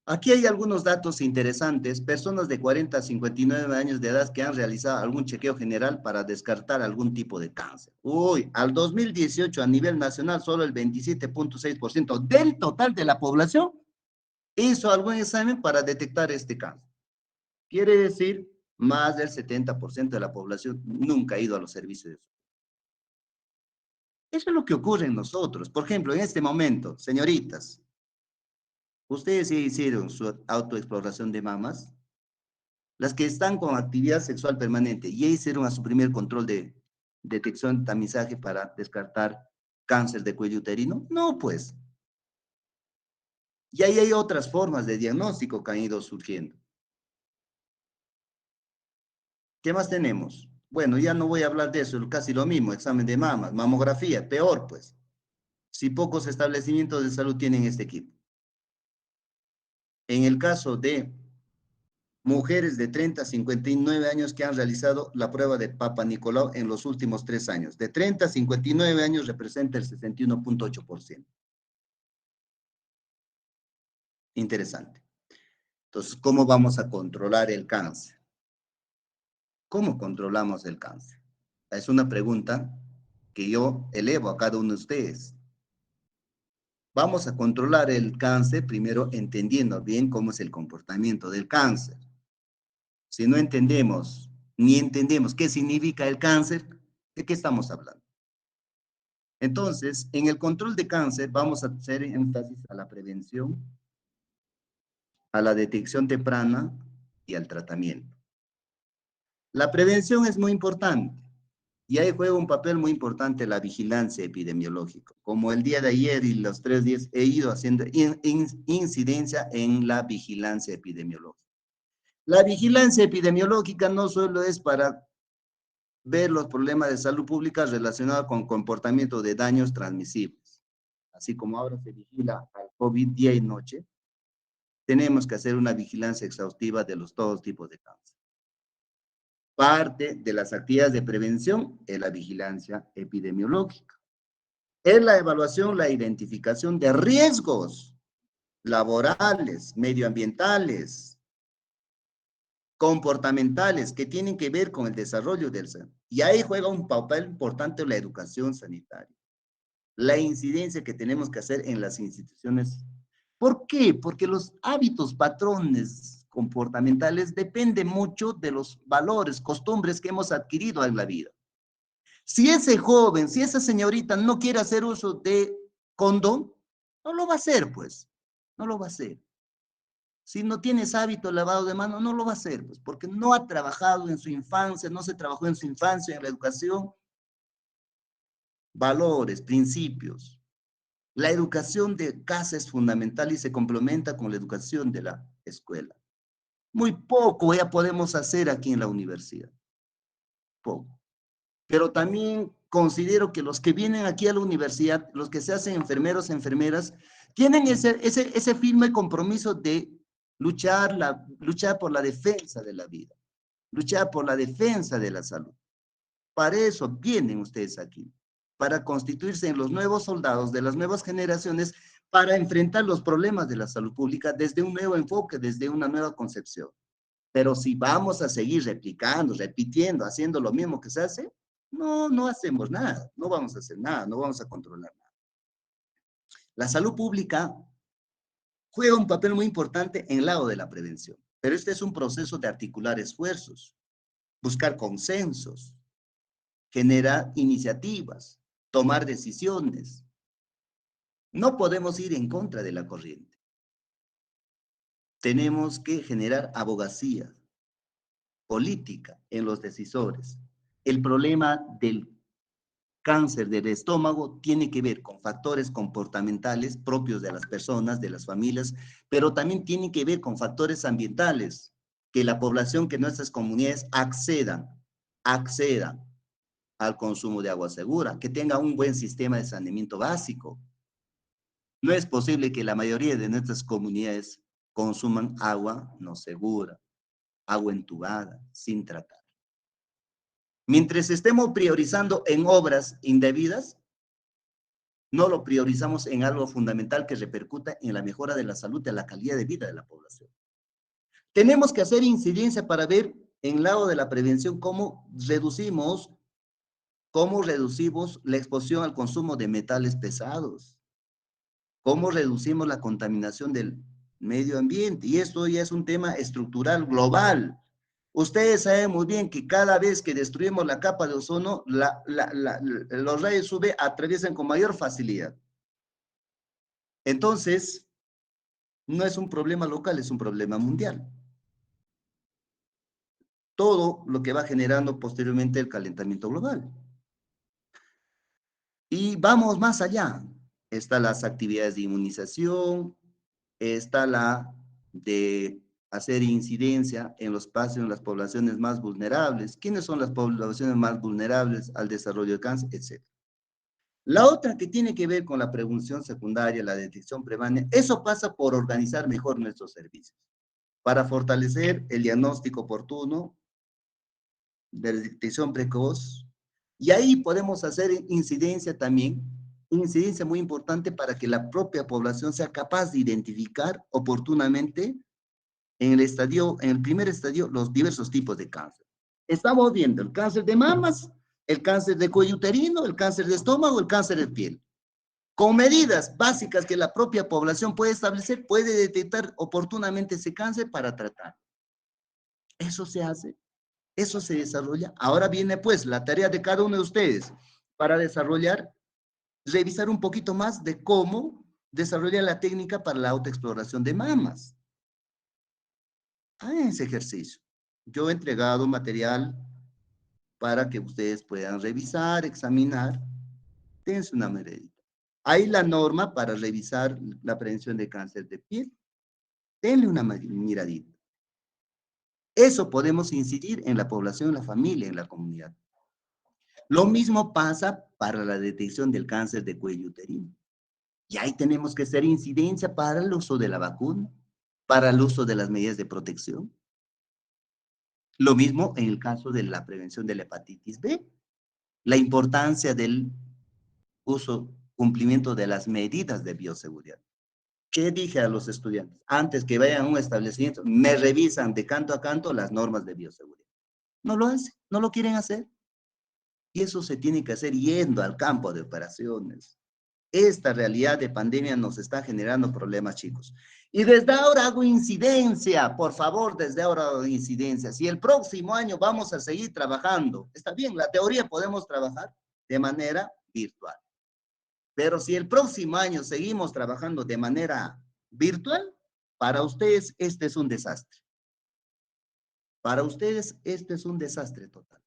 aquí hay algunos datos interesantes. Personas de 40 a 59 años de edad que han realizado algún chequeo general para descartar algún tipo de cáncer. Uy, al 2018 a nivel nacional solo el 27.6% del total de la población hizo algún examen para detectar este cáncer. Quiere decir, más del 70% de la población nunca ha ido a los servicios de salud. Eso es lo que ocurre en nosotros. Por ejemplo, en este momento, señoritas, ustedes ya hicieron su autoexploración de mamas. Las que están con actividad sexual permanente, ¿ya hicieron a su primer control de detección, tamizaje para descartar cáncer de cuello uterino? No, pues. Y ahí hay otras formas de diagnóstico que han ido surgiendo. ¿Qué más tenemos? Bueno, ya no voy a hablar de eso, casi lo mismo, examen de mamas, mamografía, peor pues. Si pocos establecimientos de salud tienen este equipo. En el caso de mujeres de 30 a 59 años que han realizado la prueba de Papa Nicolau en los últimos 3 años. De 30 a 59 años representa el 61.8%. Interesante. Entonces, ¿cómo vamos a controlar el cáncer? ¿Cómo controlamos el cáncer? Es una pregunta que yo elevo a cada uno de ustedes. Vamos a controlar el cáncer primero entendiendo bien cómo es el comportamiento del cáncer. Si no entendemos, ni entendemos qué significa el cáncer, ¿de qué estamos hablando? Entonces, en el control de cáncer vamos a hacer énfasis a la prevención, a la detección temprana y al tratamiento. La prevención es muy importante y ahí juega un papel muy importante la vigilancia epidemiológica. Como el día de ayer y los 3 días he ido haciendo incidencia en la vigilancia epidemiológica. La vigilancia epidemiológica no solo es para ver los problemas de salud pública relacionados con comportamiento de daños transmisibles. Así como ahora se vigila al COVID día y noche, tenemos que hacer una vigilancia exhaustiva de los todos tipos de cáncer. Parte de las actividades de prevención es la vigilancia epidemiológica. Es la evaluación, la identificación de riesgos laborales, medioambientales, comportamentales que tienen que ver con el desarrollo del ser. Y ahí juega un papel importante la educación sanitaria. La incidencia que tenemos que hacer en las instituciones. ¿Por qué? Porque los hábitos, patrones comportamentales dependen mucho de los valores, costumbres que hemos adquirido en la vida. Si ese joven, si esa señorita no quiere hacer uso de condón, no lo va a hacer, pues. No lo va a hacer. Si no tienes hábito de lavado de mano, no lo va a hacer, pues, porque no ha trabajado en su infancia, no se trabajó en su infancia, en la educación. Valores, principios. La educación de casa es fundamental y se complementa con la educación de la escuela. Muy poco ya podemos hacer aquí en la universidad. Poco. Pero también considero que los que vienen aquí a la universidad, los que se hacen enfermeros, enfermeras, tienen ese firme compromiso de luchar por la defensa de la vida, luchar por la defensa de la salud. Para eso vienen ustedes aquí, para constituirse en los nuevos soldados de las nuevas generaciones, para enfrentar los problemas de la salud pública desde un nuevo enfoque, desde una nueva concepción. Pero si vamos a seguir replicando, repitiendo, haciendo lo mismo que se hace, no hacemos nada, no vamos a hacer nada, no vamos a controlar nada. La salud pública juega un papel muy importante en el lado de la prevención, pero este es un proceso de articular esfuerzos, buscar consensos, generar iniciativas, tomar decisiones. No podemos ir en contra de la corriente. Tenemos que generar abogacía política en los decisores. El problema del cáncer del estómago tiene que ver con factores comportamentales propios de las personas, de las familias, pero también tiene que ver con factores ambientales, que la población, que nuestras comunidades accedan al consumo de agua segura, que tenga un buen sistema de saneamiento básico. No es posible que la mayoría de nuestras comunidades consuman agua no segura, agua entubada, sin tratar. Mientras estemos priorizando en obras indebidas, no lo priorizamos en algo fundamental que repercuta en la mejora de la salud y la calidad de vida de la población. Tenemos que hacer incidencia para ver en el lado de la prevención cómo reducimos la exposición al consumo de metales pesados, cómo reducimos la contaminación del medio ambiente. Y esto ya es un tema estructural global. Ustedes saben muy bien que cada vez que destruimos la capa de ozono, los rayos UV atraviesan con mayor facilidad. Entonces, no es un problema local, es un problema mundial. Todo lo que va generando posteriormente el calentamiento global. Y vamos más allá. Están las actividades de inmunización, está la de hacer incidencia en los pasos en las poblaciones más vulnerables. ¿Quiénes son las poblaciones más vulnerables al desarrollo de cáncer? Etcétera. La otra que tiene que ver con la prevención secundaria, la detección preventiva, eso pasa por organizar mejor nuestros servicios, para fortalecer el diagnóstico oportuno, de detección precoz, y ahí podemos hacer incidencia también, incidencia muy importante para que la propia población sea capaz de identificar oportunamente en el primer estadio, los diversos tipos de cáncer. Estamos viendo el cáncer de mamas, el cáncer de cuello uterino, el cáncer de estómago, el cáncer de piel. con medidas básicas que la propia población puede establecer, puede detectar oportunamente ese cáncer para tratar. Eso se hace, eso se desarrolla. Ahora viene pues la tarea de cada uno de ustedes para desarrollar, revisar un poquito más de cómo desarrollar la técnica para la autoexploración de mamas. Hagan ese ejercicio. Yo he entregado material para que ustedes puedan revisar, examinar. Dense una miradita. Hay la norma para revisar la prevención de cáncer de piel. Denle una miradita. Eso podemos incidir en la población, en la familia, en la comunidad. Lo mismo pasa para la detección del cáncer de cuello uterino. Y ahí tenemos que hacer incidencia para el uso de la vacuna, para el uso de las medidas de protección. Lo mismo en el caso de la prevención de la hepatitis B. La importancia del uso, cumplimiento de las medidas de bioseguridad. ¿Qué dije a los estudiantes? Antes que vayan a un establecimiento, me revisan de canto a canto las normas de bioseguridad. No lo hacen, no lo quieren hacer. Y eso se tiene que hacer yendo al campo de operaciones. Esta realidad de pandemia nos está generando problemas, chicos. Y desde ahora hago incidencia, por favor, desde ahora hago incidencia. Si el próximo año vamos a seguir trabajando, está bien, la teoría podemos trabajar de manera virtual. Pero si el próximo año seguimos trabajando de manera virtual, para ustedes este es un desastre. Para ustedes este es un desastre total.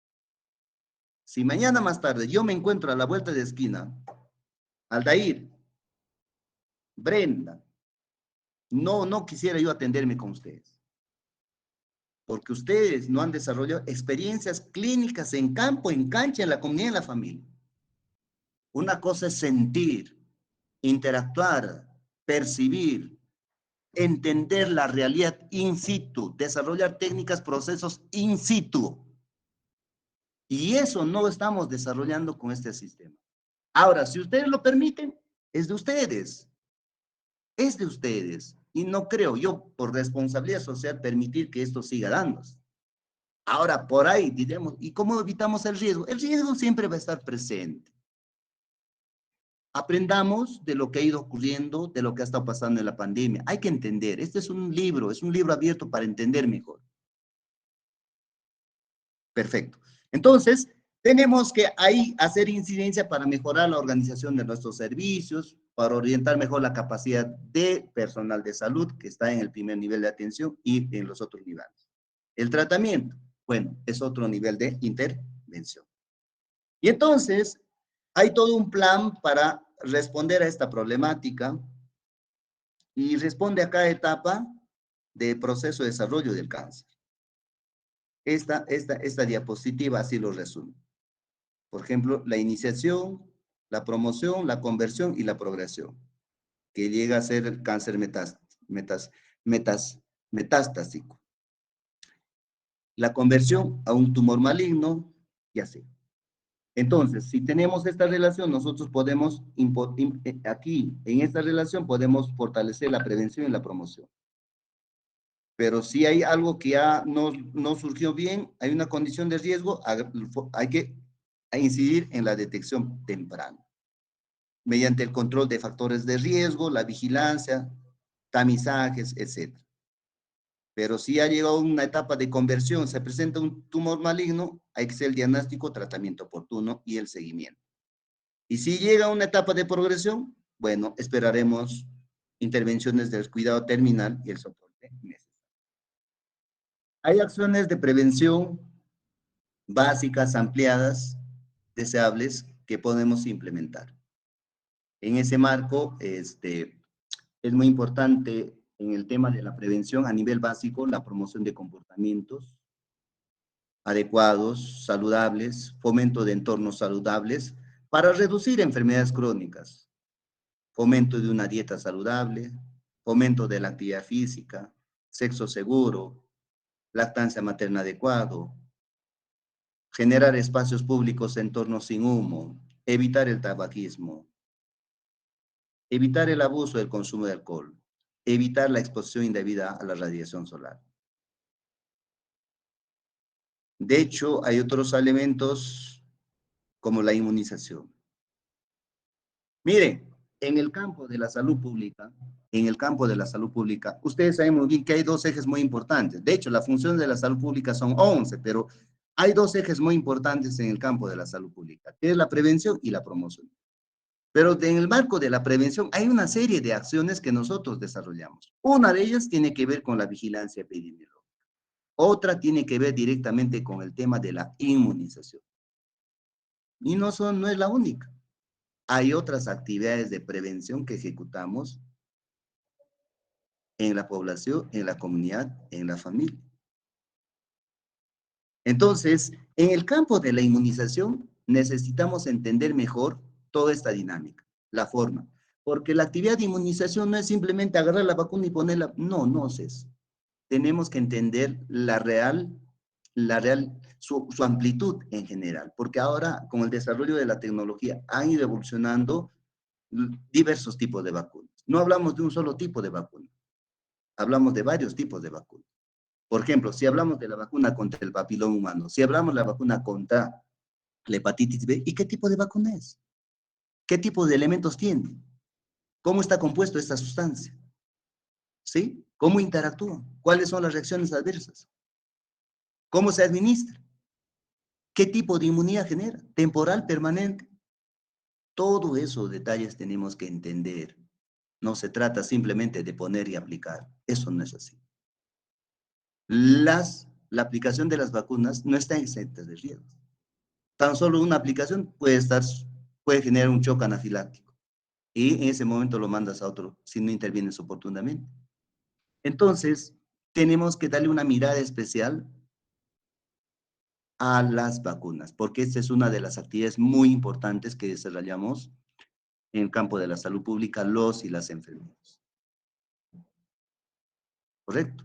Si mañana más tarde yo me encuentro a la vuelta de esquina, Aldair, Brenda, no quisiera yo atenderme con ustedes. Porque ustedes no han desarrollado experiencias clínicas en campo, en cancha, en la comunidad, en la familia. Una cosa es sentir, interactuar, percibir, entender la realidad in situ, desarrollar técnicas, procesos in situ. Y eso no estamos desarrollando con este sistema. Ahora, si ustedes lo permiten, es de ustedes. Es de ustedes. Y no creo yo, por responsabilidad social, permitir que esto siga dándose. Ahora, por ahí, diremos, ¿y cómo evitamos el riesgo? El riesgo siempre va a estar presente. Aprendamos de lo que ha ido ocurriendo, de lo que ha estado pasando en la pandemia. Hay que entender, este es un libro abierto para entender mejor. Perfecto. Entonces, tenemos que ahí hacer incidencia para mejorar la organización de nuestros servicios, para orientar mejor la capacidad de personal de salud que está en el primer nivel de atención y en los otros niveles. El tratamiento, bueno, es otro nivel de intervención. Y entonces, hay todo un plan para responder a esta problemática y responde a cada etapa de proceso de desarrollo del cáncer. Esta diapositiva así lo resume. Por ejemplo, la iniciación, la promoción, la conversión y la progresión, que llega a ser el cáncer metastásico. La conversión a un tumor maligno y así. Entonces, si tenemos esta relación, nosotros podemos, aquí, en esta relación, podemos fortalecer la prevención y la promoción. Pero si hay algo que ya no surgió bien, hay una condición de riesgo, hay que incidir en la detección temprana, mediante el control de factores de riesgo, la vigilancia, tamizajes, etc. Pero si ha llegado una etapa de conversión, se presenta un tumor maligno, hay que hacer el diagnóstico, tratamiento oportuno y el seguimiento. Y si llega una etapa de progresión, bueno, esperaremos intervenciones del cuidado terminal y el soporte necesario. Hay acciones de prevención básicas, ampliadas, deseables, que podemos implementar. En ese marco, es muy importante en el tema de la prevención a nivel básico, la promoción de comportamientos adecuados, saludables, fomento de entornos saludables para reducir enfermedades crónicas, fomento de una dieta saludable, fomento de la actividad física, sexo seguro, lactancia materna adecuado, generar espacios públicos, entornos sin humo, evitar el tabaquismo, evitar el abuso del consumo de alcohol, evitar la exposición indebida a la radiación solar. De hecho, hay otros elementos como la inmunización. Miren, en el campo de la salud pública, ustedes saben muy bien que hay dos ejes muy importantes. De hecho, la función de la salud pública son 11, pero hay dos ejes muy importantes en el campo de la salud pública, que es la prevención y la promoción. Pero en el marco de la prevención hay una serie de acciones que nosotros desarrollamos. Una de ellas tiene que ver con la vigilancia epidemiológica. Otra tiene que ver directamente con el tema de la inmunización. Y no es la única. Hay otras actividades de prevención que ejecutamos en la población, en la comunidad, en la familia. Entonces, en el campo de la inmunización, necesitamos entender mejor toda esta dinámica, la forma. Porque la actividad de inmunización no es simplemente agarrar la vacuna y ponerla. No, no es eso. Tenemos que entender su amplitud en general. Porque ahora, con el desarrollo de la tecnología, han ido evolucionando diversos tipos de vacunas. No hablamos de un solo tipo de vacuna. Hablamos de varios tipos de vacunas. Por ejemplo, si hablamos de la vacuna contra el papiloma humano, si hablamos de la vacuna contra la hepatitis B, ¿y qué tipo de vacuna es? ¿Qué tipo de elementos tiene? ¿Cómo está compuesto esta sustancia? ¿Sí? ¿Cómo interactúa? ¿Cuáles son las reacciones adversas? ¿Cómo se administra? ¿Qué tipo de inmunidad genera? ¿Temporal, permanente? Todos esos detalles tenemos que entender. No se trata simplemente de poner y aplicar. Eso no es así. La aplicación de las vacunas no está exenta de riesgos. Tan solo una aplicación puede generar un shock anafiláctico. Y en ese momento lo mandas a otro si no intervienes oportunamente. Entonces, tenemos que darle una mirada especial a las vacunas, porque esta es una de las actividades muy importantes que desarrollamos en el campo de la salud pública, los y las enfermeras. ¿Correcto?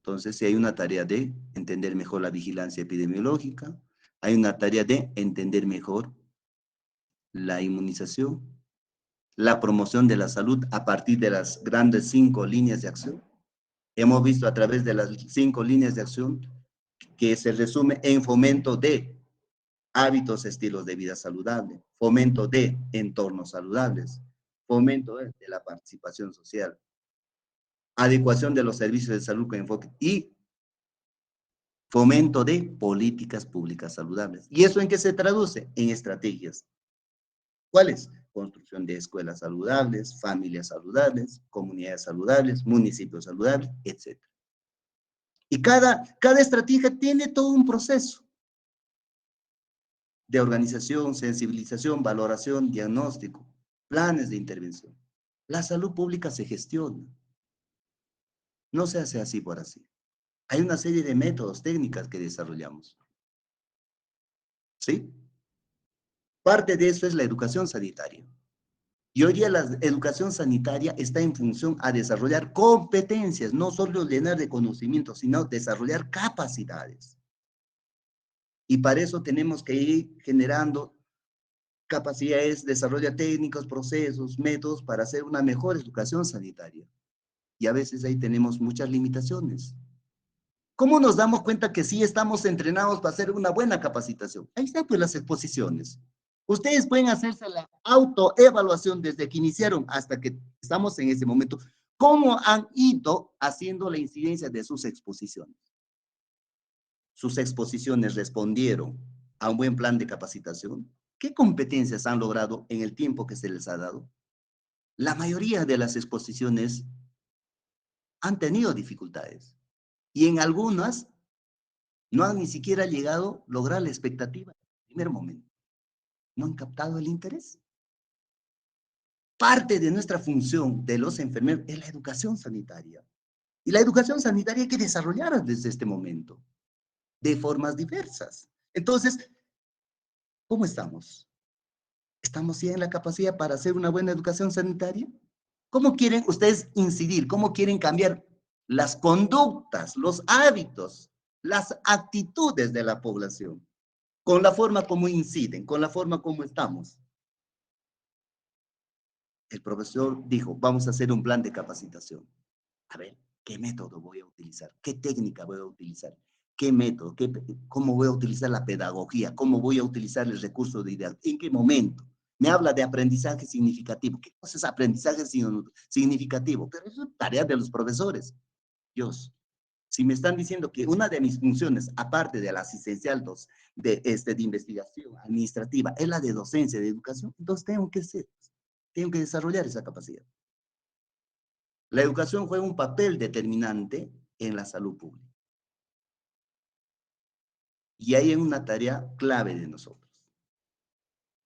Entonces, sí hay una tarea de entender mejor la vigilancia epidemiológica, hay una tarea de entender mejor la inmunización, la promoción de la salud a partir de las grandes 5 líneas de acción. Hemos visto a través de las 5 líneas de acción que se resume en fomento de hábitos, estilos de vida saludable, fomento de entornos saludables, fomento de la participación social, adecuación de los servicios de salud con enfoque y fomento de políticas públicas saludables. ¿Y eso en qué se traduce? En estrategias. ¿Cuáles? Construcción de escuelas saludables, familias saludables, comunidades saludables, municipios saludables, etc. Y cada estrategia tiene todo un proceso de organización, sensibilización, valoración, diagnóstico, planes de intervención. La salud pública se gestiona. No se hace así por así. Hay una serie de métodos, técnicas que desarrollamos. ¿Sí? Parte de eso es la educación sanitaria. Y hoy día la educación sanitaria está en función a desarrollar competencias, no solo llenar de conocimientos, sino desarrollar capacidades. Y para eso tenemos que ir generando capacidades, desarrollo técnicos, procesos, métodos para hacer una mejor educación sanitaria. Y a veces ahí tenemos muchas limitaciones. ¿Cómo nos damos cuenta que sí estamos entrenados para hacer una buena capacitación? Ahí están pues las exposiciones. Ustedes pueden hacerse la autoevaluación desde que iniciaron hasta que estamos en ese momento. ¿Cómo han ido haciendo la incidencia de sus exposiciones? ¿Sus exposiciones respondieron a un buen plan de capacitación? ¿Qué competencias han logrado en el tiempo que se les ha dado? La mayoría de las exposiciones han tenido dificultades y en algunas no han ni siquiera llegado a lograr la expectativa en el primer momento. No han captado el interés. Parte de nuestra función de los enfermeros es la educación sanitaria. Y la educación sanitaria hay que desarrollarla desde este momento, de formas diversas. Entonces, ¿cómo estamos? ¿Estamos ya en la capacidad para hacer una buena educación sanitaria? ¿Cómo quieren ustedes incidir? ¿Cómo quieren cambiar las conductas, los hábitos, las actitudes de la población? Con la forma como inciden, con la forma como estamos. El profesor dijo, vamos a hacer un plan de capacitación. A ver, ¿qué método voy a utilizar? ¿Qué técnica voy a utilizar? ¿Qué método? ¿Cómo voy a utilizar la pedagogía? ¿Cómo voy a utilizar el recurso de ideal? ¿En qué momento? Me habla de aprendizaje significativo. ¿Qué cosa es aprendizaje significativo? Pero eso es tarea de los profesores. Dios, si me están diciendo que una de mis funciones, aparte de la asistencial de investigación administrativa, es la de docencia, de educación, entonces tengo que desarrollar esa capacidad. La educación juega un papel determinante en la salud pública. Y ahí es una tarea clave de nosotros.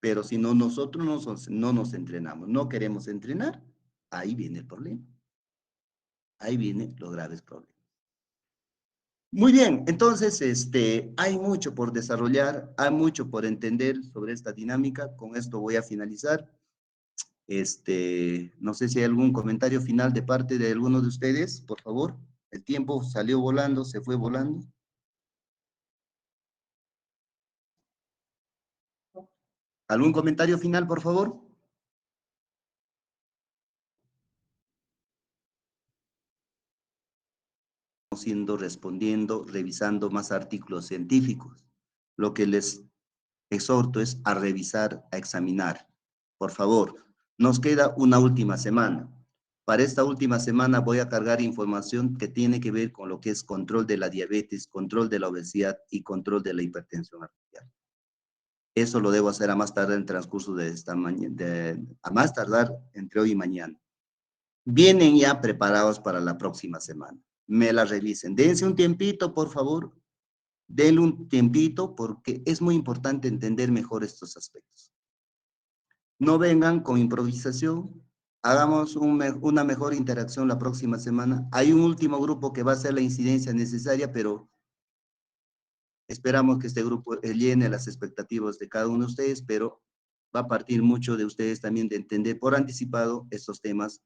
Pero si no, nosotros no nos entrenamos, no queremos entrenar, ahí viene el problema. Ahí vienen los graves problemas. Muy bien, entonces hay mucho por desarrollar, hay mucho por entender sobre esta dinámica. Con esto voy a finalizar. No sé si hay algún comentario final de parte de alguno de ustedes, por favor. El tiempo salió volando, se fue volando. ¿Algún comentario final, por favor? Respondiendo, revisando más artículos científicos. Lo que les exhorto es a revisar, a examinar. Por favor, nos queda una última semana. Para esta última semana voy a cargar información que tiene que ver con lo que es control de la diabetes, control de la obesidad y control de la hipertensión arterial. Eso lo debo hacer a más tardar en el transcurso de esta mañana, a más tardar entre hoy y mañana. Vienen ya preparados para la próxima semana. Me la revisen. Dense un tiempito, por favor. Denle un tiempito porque es muy importante entender mejor estos aspectos. No vengan con improvisación. Hagamos una mejor interacción la próxima semana. Hay un último grupo que va a hacer la incidencia necesaria, pero esperamos que este grupo llene las expectativas de cada uno de ustedes, pero va a partir mucho de ustedes también de entender por anticipado estos temas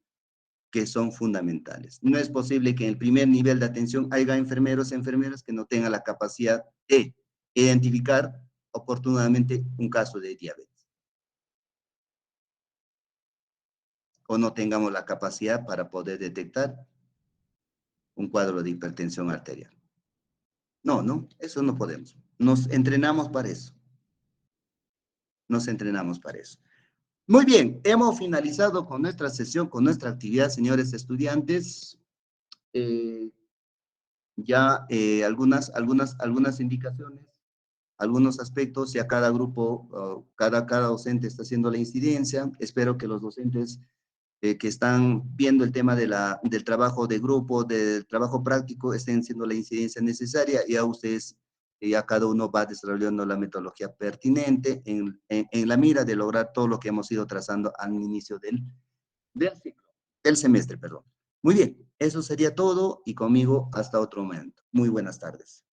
que son fundamentales. No es posible que en el primer nivel de atención haya enfermeros y enfermeras que no tengan la capacidad de identificar oportunamente un caso de diabetes. O no tengamos la capacidad para poder detectar un cuadro de hipertensión arterial. No, eso no podemos. Nos entrenamos para eso. Nos entrenamos para eso. Muy bien, hemos finalizado con nuestra sesión, con nuestra actividad, señores estudiantes. Algunas indicaciones, algunos aspectos, ya cada grupo, cada docente está haciendo la incidencia. Espero que los docentes que están viendo el tema del trabajo de grupo, del trabajo práctico, estén haciendo la incidencia necesaria y a ustedes, ya cada uno va desarrollando la metodología pertinente en la mira de lograr todo lo que hemos ido trazando al inicio del ciclo, del semestre, perdón. Muy bien, eso sería todo y conmigo hasta otro momento. Muy buenas tardes.